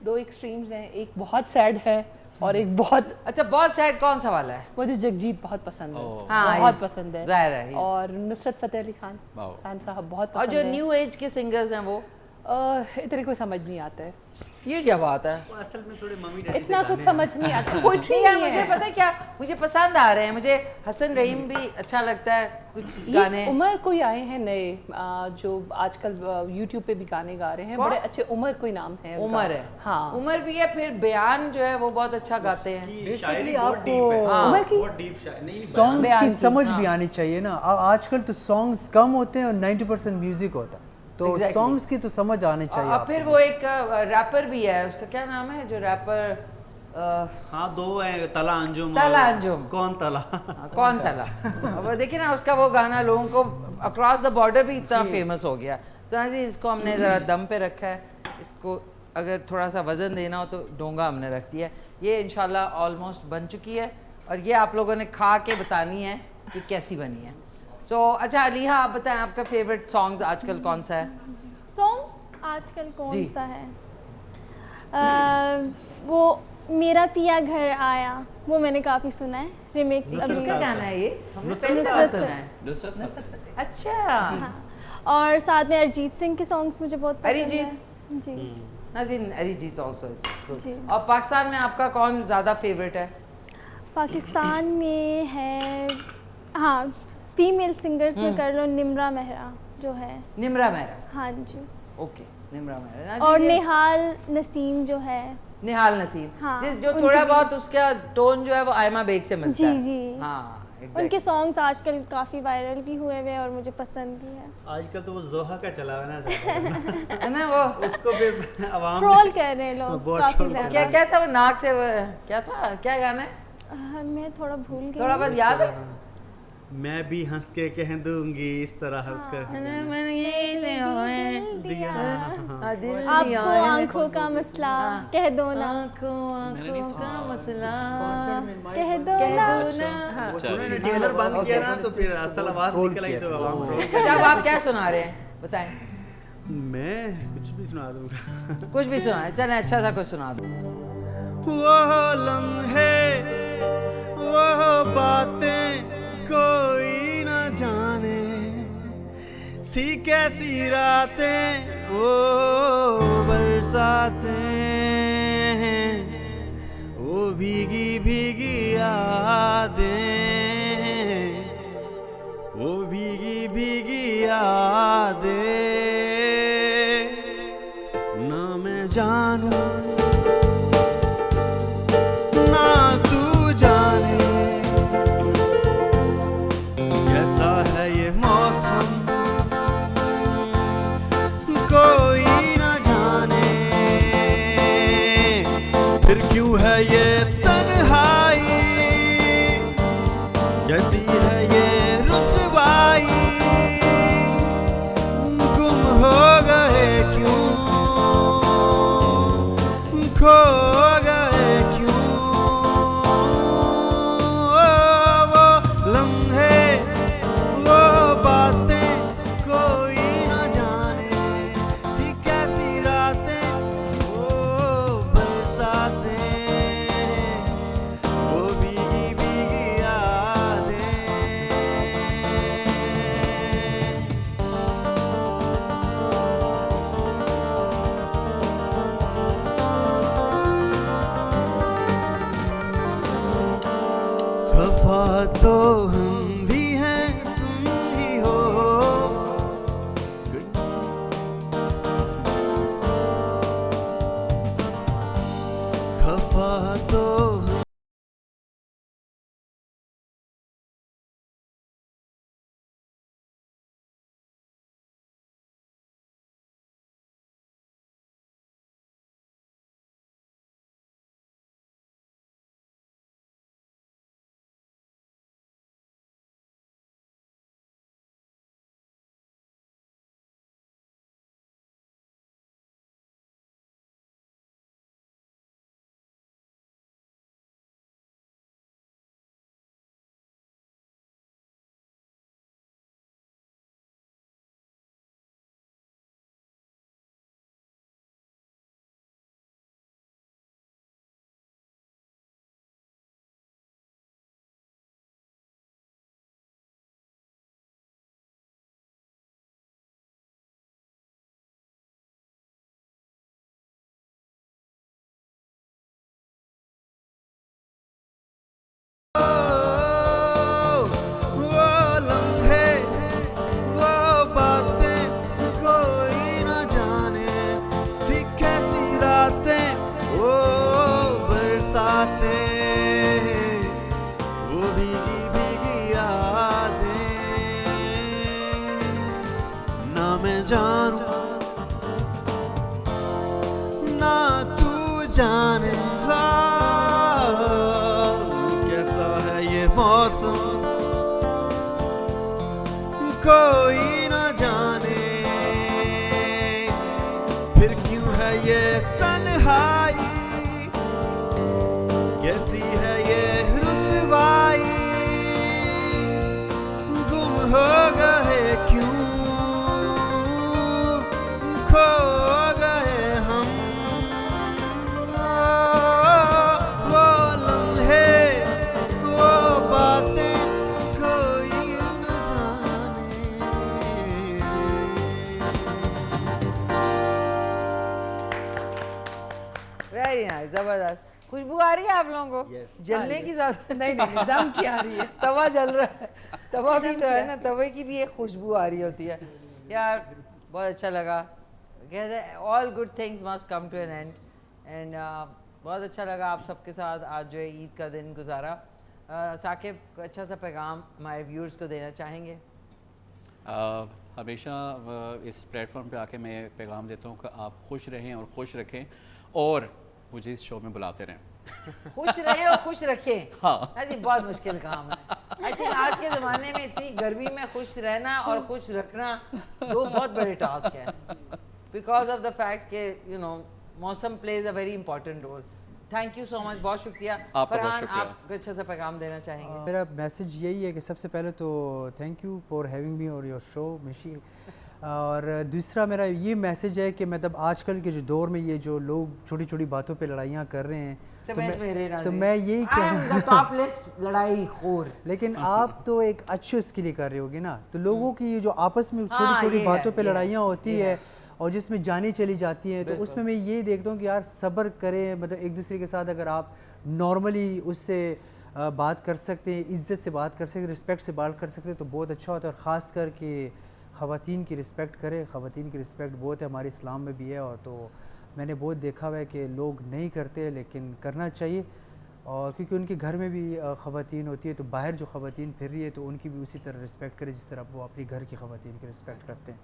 दो एक्सट्रीम्स हैं, एक बहुत सैड है और एक बहुत, अच्छा बहुत सैड कौन सा वाला है? मुझे जगजीत बहुत पसंद है। हाँ, बहुत पसंद है। जाहिर है। और नुसरत फतेह अली खान वाओ। खान साहब बहुत और पसंद जो है। न्यू एज के सिंगर्स हैं वो इतने कोई समझ नहीं आता है, ये क्या बात है? असल में थोड़े मम्मी डैडी इतना कुछ समझ नहीं आता। पोइट्री यार मुझे पता है क्या, मुझे पसंद आ रहे हैं, मुझे हसन रहीम भी अच्छा लगता है, कुछ गाने। उमर कोई आए हैं नए जो आजकल यूट्यूब पे भी गाने गा रहे हैं, कौन? बड़े अच्छे। उमर कोई नाम है उनका। उमर है, हाँ उमर भी है। फिर बयान जो है वो बहुत अच्छा गाते हैं। की शायरी बहुत आपको- डीप है, हाँ। उमर की बहुत डीप शायरी। नहीं सॉन्ग्स बयान की की, समझ हाँ। भी आनी चाहिए ना। आजकल तो सॉन्ग्स कम होते हैं और 90% म्यूजिक होता है, तो Exactly. सॉन्ग्स की तो समझ आनी चाहिए और फिर आपको। वो एक रैपर भी है, उसका क्या नाम है जो रैपर हाँ, 2 है, तला अंजुम। तला अंजुम। कौन तला? कौन तला? अब देखिए ना उसका वो गाना लोगों को अक्रॉस द बॉर्डर भी इतना फेमस हो गया। सना जी इसको हमने ज़रा दम पे रखा है, इसको अगर थोड़ा सा वज़न देना हो तो डोंगा हमने रख दिया है। ये इंशाल्लाह ऑलमोस्ट बन चुकी है और ये आप लोगों ने खा के बतानी है कि कैसी बनी है। तो अच्छा अलीहा आप बताएं आपका फेवरेट सॉन्ग्स आजकल कौन सा है? सॉन्ग आजकल कौन सा है? वो मेरा पिया घर आया, वो मैंने काफ़ी सुना है, रिमिक्स। किसका गाना है ये? हमने पहले से सुना है। अच्छा। हाँ, और साथ में अरिजीत सिंह के सॉन्ग्स मुझे बहुत पसंद है। अरिजीत जी नाज़रीन, अरिजीत ऑल्सो जी। और पाकिस्तान में आपका कौन ज़्यादा फेवरेट है? पाकिस्तान में है, हाँ, फीमेल सिंगर्स में कर लो निम्रा मेहरा जो है। निम्रा मेहरा। हाँ जी। ओके, निम्रा मेहरा। और निहाल नसीम जो है। निहाल नसीम। हाँ, जो थोड़ा बहुत उसका टोन जो है वो आयमा बेग से मिलता है। जी जी। हाँ उनके सॉन्ग्स आजकल काफ़ी वायरल भी हुए हुए और मुझे पसंद भी है। आजकल तो वो जोहा का चला हुआ ना है ना वो उसको फिर आवाम ट्रोल कर रहे हैं लोग बहुत काफ़ी troll ज़्यादा। क्या क्या था वो नाक से क्या था, क्या गाना है? मैं थोड़ा भूल गई। थोड़ा बहुत याद है? मैं भी हंस के कह दूंगी इस तरह उसका दिया। आपको आंखों का मसला कह दो ना, आंखों का मसला कह दो ना। उन्होंने ट्रेलर बंद किया ना तो फिर असल आवाज निकल आई तो आवाम troll कर- अच्छा अब आप क्या सुना रहे हैं बताएं? मैं कुछ भी सुना दूंगा। कुछ भी सुना है, चलें अच्छा सा कुछ सुना दो। वो लम्हे वो बातें कोई न जाने, थी कैसी रातें वो बरसातें, वो भीगी भीगी यादें, वो भीगी भीगी यादें, ना मैं जानूं ना तू जाने, कैसा है ये मौसम कोई न जाने, फिर क्यों है ये तन्हाई, कैसी है ये रुसवाई, गुम हो गए क्यों, खो गए क्यों, वो लम्हे वो बातें कोई न जाने, थी कैसी रातें वो बरसातें, वो भीगी भीगी यादें। खफा तो हम भी हैं तुम ही हो, खफा तो हम वो लम्हे वो बातें कोई न जाने, थी कैसी रातें वो बरसातें, वो भीगी भीगी यादें, ना मैं जानूं ना तू जाने, ला ये तन्हाई, कैसी है ये रुसवाई, गुम हो गए क्यों, खो गए हम, वो लम्हे, वो बातें कोई न जाने। वेरी नाइस, जबरदस्त। खुशबू आ रही है आप लोगों को? जलने की जरूरत नहीं नहीं, दम की आ रही है। तवा जल रहा है, तवा भी तो है ना, तवे की भी एक खुशबू आ रही होती है यार। बहुत अच्छा लगा, कहते हैं all good things must come to an end, and बहुत अच्छा लगा आप सबके साथ आज जो है ईद का दिन गुजारा। साकिब, अच्छा सा पैगाम हमारे व्यूअर्स को देना चाहेंगे? हमेशा इस प्लेटफॉर्म पे आके मैं पैगाम देता हूँ कि आप खुश रहें और खुश रखें और मुझे इस शो में बुलाते रहें। खुश रहें और खुश रखें, हाँ। ऐसी बहुत मुश्किल काम है। आई थिंक आज के ज़माने में इतनी गर्मी में खुश रहना और खुश रखना दो बहुत बड़े टास्क हैं, बिकॉज ऑफ द फैक्ट कि you know mausam plays a very important role. Thank you so much, बहुत शुक्रिया। आपका बहुत फरहान, शुक्रिया। आप कुछ अच्छा सा पैगाम देना चाहेंगे? मेरा मैसेज यही है कि सबसे पहले तो thank you for having me और योर शो मिशी, और दूसरा मेरा ये मैसेज है कि मतलब आजकल के जो दौर में ये जो लोग छोटी छोटी बातों पे लड़ाइयाँ कर रहे हैं, तो मैं यही कह टॉप लिस्ट लड़ाई खोर। लेकिन आप तो एक अच्छे उसके लिए कर रहे होगे ना, तो लोगों की ये जो आपस में छोटी हाँ, छोटी ये बातों है, पे ये लड़ाइयाँ है, होती ये है और जिसमें जाने चली जाती हैं, तो बिल्कुल। उसमें मैं ये देखता हूँ कि यार सब्र करें, मतलब एक दूसरे के साथ अगर आप नॉर्मली उससे बात कर सकते हैं, इज़्ज़त से बात कर सकते हैं, रिस्पेक्ट से बात कर सकते हैं, तो बहुत अच्छा होता है। और ख़ास करके ख़वातीन की रिस्पेक्ट करें, ख़वातीन की रिस्पेक्ट बहुत है, हमारे इस्लाम में भी है, और तो मैंने बहुत देखा हुआ है कि लोग नहीं करते लेकिन करना चाहिए, और क्योंकि उनके घर में भी ख़वातीन होती है, तो बाहर जो ख़वातीन फिर रही है तो उनकी भी उसी तरह रिस्पेक्ट करें जिस तरह वो अपनी घर की ख़वातीन की रिस्पेक्ट करते हैं।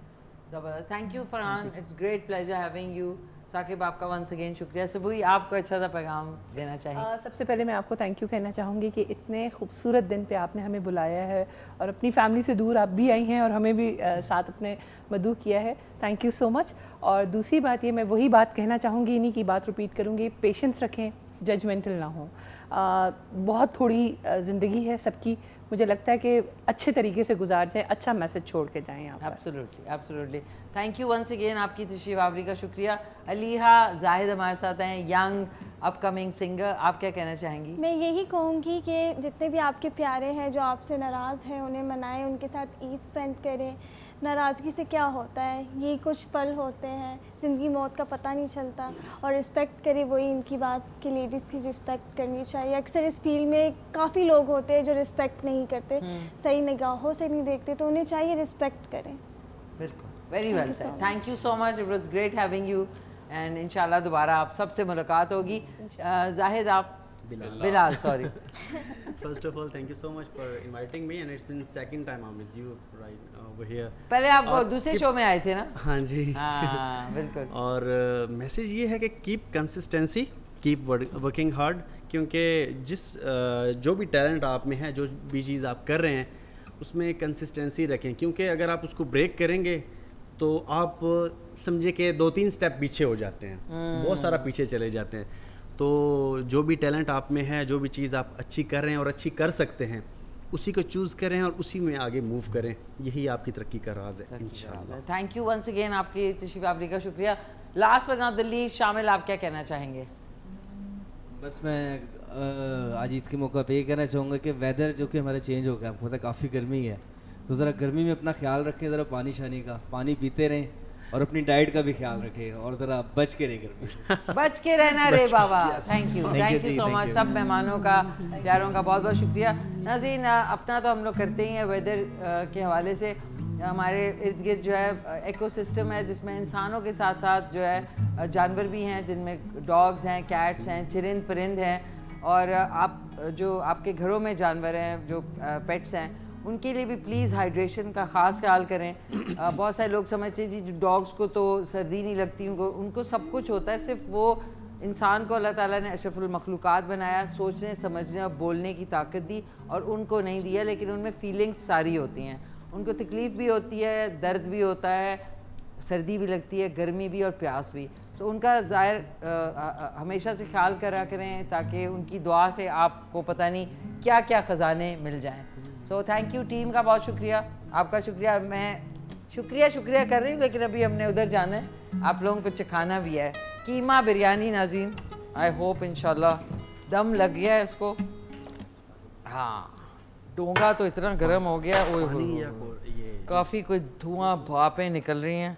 जबरदस्त, thank you Farhan, it's great pleasure having you. Saqib, आपका वंस अगेन शुक्रिया। सबूई, आपको अच्छा सा पैगाम देना चाहिए? सबसे पहले मैं आपको थैंक यू कहना चाहूँगी कि इतने खूबसूरत दिन पे आपने हमें बुलाया है और अपनी फैमिली से दूर आप भी आई हैं और हमें भी साथ अपने मदऊ किया है। Thank you so much. और दूसरी बात ये, मैं वही बात कहना चाहूँगी, इन्हीं की बात रिपीट करूँगी, पेशेंस रखें, जजमेंटल ना हो। बहुत थोड़ी ज़िंदगी है सबकी, मुझे लगता है कि अच्छे तरीके से गुजार जाएं, अच्छा मैसेज छोड़ के जाएं यहाँ पर। Absolutely, absolutely. Thank you once again, आपकी तशरीफ आवरी का शुक्रिया। अलीहा जाहिद हमारे साथ हैं, यंग अपकमिंग सिंगर, आप क्या कहना चाहेंगी? मैं यही कहूँगी कि जितने भी आपके प्यारे हैं जो आपसे नाराज़ हैं उन्हें मनाएं, उनके साथ ईद स्पेंड करें। नाराज़गी से क्या होता है, ये कुछ पल होते हैं, ज़िंदगी मौत का पता नहीं चलता। और रिस्पेक्ट करें, वही इनकी बात कि लेडीज़ की रिस्पेक्ट करनी चाहिए। अक्सर इस फील्ड में काफ़ी लोग होते हैं जो रिस्पेक्ट नहीं करते, सही निगाहों से नहीं देखते, तो उन्हें चाहिए रिस्पेक्ट करें। बिल्कुल, very well said. Thank you so much, it was great having you, and इंशाल्लाह दोबारा आप सबसे मुलाकात होगी। जाहिद, आप Bilal, sorry. First of all, thank you so much for inviting me, and it's been second time I'm with you right over here. पहले आप दूसरे शो में आए थे ना? हाँ जी। हाँ, बिल्कुल। और मैसेज ये है कि keep consistency, keep working hard, क्योंकि जो भी टैलेंट आप में है, जो भी चीज़ आप कर रहे हैं उसमें कंसिस्टेंसी रखें, क्योंकि अगर आप उसको ब्रेक करेंगे तो आप समझे कि 2-3 स्टेप पीछे हो जाते हैं, बहुत सारा पीछे चले जाते हैं। तो जो भी टैलेंट आप में है, जो भी चीज़ आप अच्छी कर रहे हैं और अच्छी कर सकते हैं, उसी को चूज़ करें और उसी में आगे मूव करें, यही आपकी तरक्की का राज है इंशाल्लाह। थैंक यू वंस अगेन, आपकी तशरीफ आवरी का शुक्रिया। Last but not the least, शामिल, आप क्या कहना चाहेंगे? बस मैं आज ईद के मौका पे ये कहना चाहूँगा कि वेदर जो कि हमारा चेंज हो गया, आपको पता है काफ़ी गर्मी है, तो ज़रा गर्मी में अपना ख्याल रखें, ज़रा पानी शानी का पानी पीते रहें और अपनी डाइट का भी ख्याल रखें और ज़रा बच के रहें गर्मी। बच के रहना रे बाबा। Thank you so much. सब मेहमानों का, प्यारों का बहुत बहुत शुक्रिया। नाज़रीन, अपना तो हम लोग करते ही हैं वेदर के हवाले से। हमारे इर्द गिर्द जो है इकोसिस्टम है जिसमें इंसानों के साथ साथ जो है जानवर भी हैं, जिनमें डॉग्स हैं, कैट्स हैं, चिरिंद परिंद हैं, और आप जो आपके घरों में जानवर हैं, जो पेट्स हैं, उनके लिए भी प्लीज़ हाइड्रेशन का ख़ास ख्याल करें। बहुत सारे लोग समझते हैं जी जो डॉग्स को तो सर्दी नहीं लगती, उनको सब कुछ होता है, सिर्फ वो इंसान को अल्लाह ताला ने अशरफुल मखलूक़ात बनाया, सोचने समझने और बोलने की ताकत दी, और उनको नहीं दिया, लेकिन उनमें फीलिंग्स सारी होती हैं। उनको तकलीफ़ भी होती है, दर्द भी होता है, सर्दी भी लगती है, गर्मी भी और प्यास भी। तो उनका ज़ाहिर हमेशा से ख्याल करा करें ताकि उनकी दुआ से आपको पता नहीं क्या क्या ख़जाने मिल जाएं। सो थैंक यू टीम का बहुत शुक्रिया, आपका शुक्रिया। मैं शुक्रिया कर रही हूँ, लेकिन अभी हमने उधर जाना है, आप लोगों को चखाना भी है। कीमा बिरयानी नाज़रीन, आई होप इंशाल्लाह दम लग गया है इसको। हाँ, डोंगा तो इतना गर्म हो गया, ओए काफ़ी कोई धुआं भापें निकल रही हैं।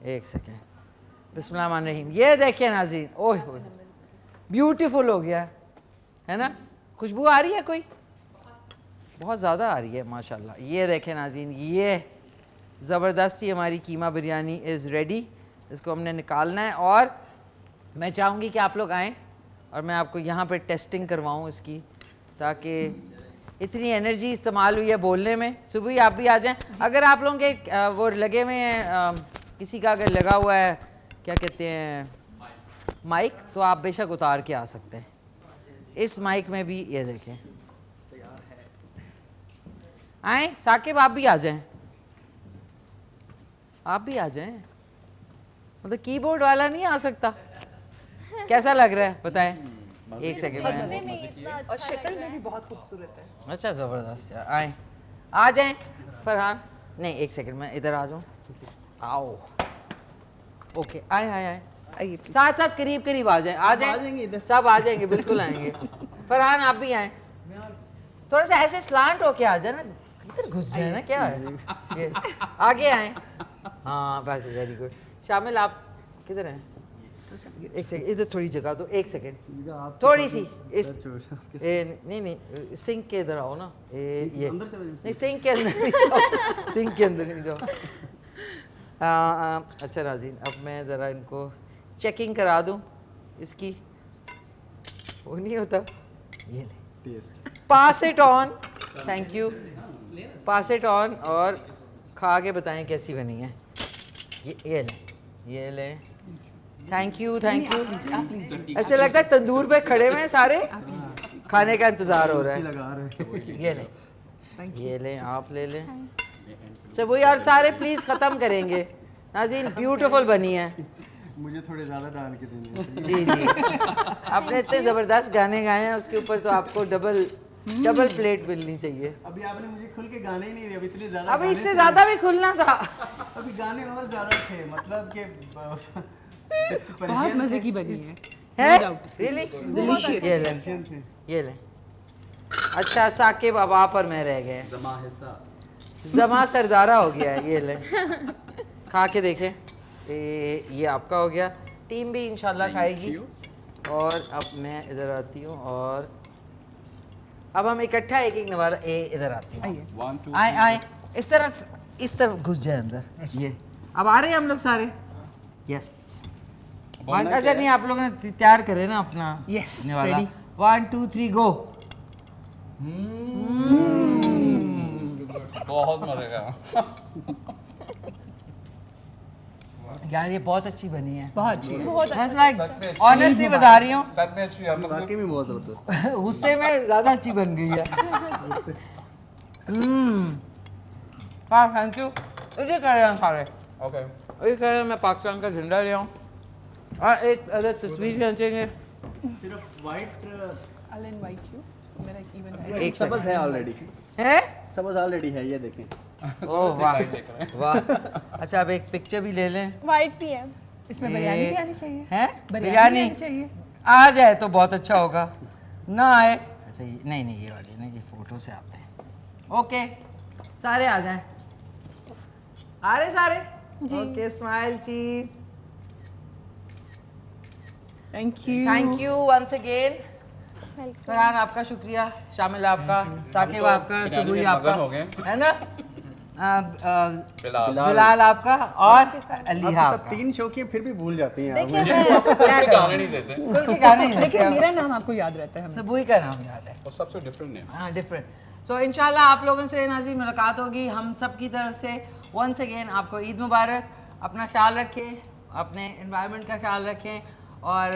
एक सेकेंड, बिस्मिल्लाहिर्रहमानिर्रहीम। ये देखिए नाज़रीन, ओए होए ब्यूटीफुल हो गया है ना। खुशबू आ रही है कोई? बहुत ज़्यादा आ रही है माशाल्लाह। ये देखें नाज़रीन, ये ज़बरदस्त ही हमारी कीमा बिरयानी इज़ रेडी। इसको हमने निकालना है और मैं चाहूँगी कि आप लोग आएँ और मैं आपको यहाँ पे टेस्टिंग करवाऊँ इसकी, ताकि इतनी एनर्जी इस्तेमाल हुई है बोलने में। सुबह ही आप भी आ जाएं। अगर आप लोगों के वो लगे हुए हैं, किसी का अगर लगा हुआ है क्या कहते हैं माइक, तो आप बेशक उतार के आ सकते हैं। इस माइक में भी ये देखें, आए साकिब आप भी आ जाएं, आप भी आ जाएं। मतलब कीबोर्ड वाला नहीं आ सकता? कैसा लग रहा है बताएं? एक सेकंड में। और शक्ल में भी बहुत खूबसूरत है। अच्छा ज़बरदस्त यार, आए आ जाएं। फरहान नहीं, एक सेकंड में इधर आ जाऊँ। आओ, ओके आए आए आए, आइए साथ साथ करीब करीब आ जाएं, आ जाएं सब आ जाएंगे, बिल्कुल आएंगे। फरहान आप भी आए, थोड़ा सा ऐसे स्लांट होके आ जाए ना, इधर घुस जाए ना, क्या है ये आगे आए। हाँ बस, वेरी गुड। शामिल आप किधर हैं? एक सेकंड, इधर थोड़ी जगह दो, एक सेकंड थोड़ी सी इस नहीं सिंक के इधर आओ ना। ये नहीं, सिंक के अंदर नहीं जाओ, सिंक के अंदर नहीं जाओ। अच्छा नाज़रीन, अब मैं ज़रा इनको चेकिंग करा दूं इसकी। वो नहीं होता, ये ले, pass it on, thank you, pass it on और खा के बताएं कैसी बनी है। ये ले, ये ले, थैंक यू थैंक यू। ऐसे लगता है तंदूर पे खड़े हुए हैं सारे, खाने का इंतज़ार हो रहा है। ये ले, ये ले, आप ले लें सब। वो यार सारे प्लीज़ ख़त्म करेंगे नाज़रीन, ब्यूटीफुल बनी है। मुझे थोड़े ज़्यादा डाल के देंगे। जी जी, आपने इतने ज़बरदस्त गाने गाए हैं, उसके ऊपर तो आपको डबल प्लेट मिलनी चाहिए। अभी आपने मुझे खुल के गाने ही नहीं दिए, अभी इतने ज़्यादा। अभी इससे ज़्यादा भी खुलना था। अभी गाने और ज़्यादा थे, मतलब कि बहुत मजे की बनी है। Really delicious. ये ले, ये ले। अच्छा साकिब, अब आप और मैं रह गए, जमा सरदारा हो गया है। ये ले, खा के देखें। ये आपका हो गया, टीम भी इंशाल्लाह खाएगी। और अब मैं इधर आती हूँ और अब हम इकट्ठा एक एक नवाला। इधर आती हूँ, आए आए, इस तरफ घुस जाए अंदर। ये अब आ रहे हैं हम लोग सारे। यस, अच्छा नहीं, आप लोगों ने तैयार करे ना अपना नवाला। 1 2 3 गो। बहुत मजे का यार, ये बहुत अच्छी बनी है, बहुत अच्छी, लाइक ऑनेस्टली बता रही हूँ, सच में अच्छी है। हम लोग वाकई में बहुत ज़बरदस्त। उससे में ज़्यादा अच्छी बन गई है। हाँ थैंक यू। इधर कर रहे हैं सारे, ओके। इधर कर रहे हैं। मैं पाकिस्तान का झंडा ले आऊँ और एक अदर तस्वीर खींचेंगे। सिर्फ वाइट I'll invite you. मेरा एक event है। एक सबज है ऑलरेडी, है, सबज ऑलरेडी है, ये देखें। ओह वाह वाह। अच्छा, अब एक पिक्चर भी ले लें। वाइट भी है। इसमें बिरयानी भी आनी चाहिए। है बिरयानी बिरयानी आनी चाहिए। आ जाए तो बहुत अच्छा होगा, ना आए अच्छा नहीं नहीं, ये वाली नहीं, ये फ़ोटो से आते हैं। ओके सारे आ जाएं, आ रहे सारे। Okay smile cheese. Thank you once again. Farhan आपका शुक्रिया, शामिल आपका, साकिब आपका, सुबुई आपका, है ना, बिलाल आपका और अलीहा आपका। 3 शो किए फिर भी भूल जाती हैं आप। देखिए मैं क्या गाने नहीं देते, खुल के गाने नहीं लेकिन देते। मेरा नाम आपको याद रहता है। सुबुई का नाम याद है, और सबसे डिफरेंट है। हाँ डिफरेंट। सो इंशाल्लाह आप लोगों से नाज़रीन मुलाकात होगी हम सब की तरफ से। वंस अगेन आपको ईद मुबारक। अपना ख्याल रखें, अपने एनवायरनमेंट का ख्याल रखें, और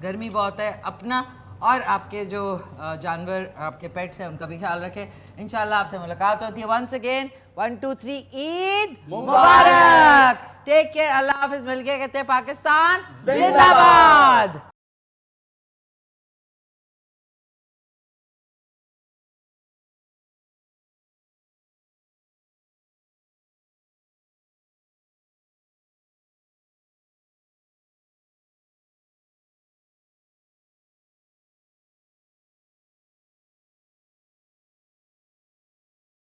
गर्मी बहुत है अपना और आपके जो जानवर आपके पेट्स हैं उनका भी ख्याल रखें। इंशाल्लाह आपसे मुलाकात होती है। वंस अगेन 1 2 3 ईद मुबारक। टेक केयर, अल्लाह हाफिज। मिलके कहते हैं पाकिस्तान जिंदाबाद।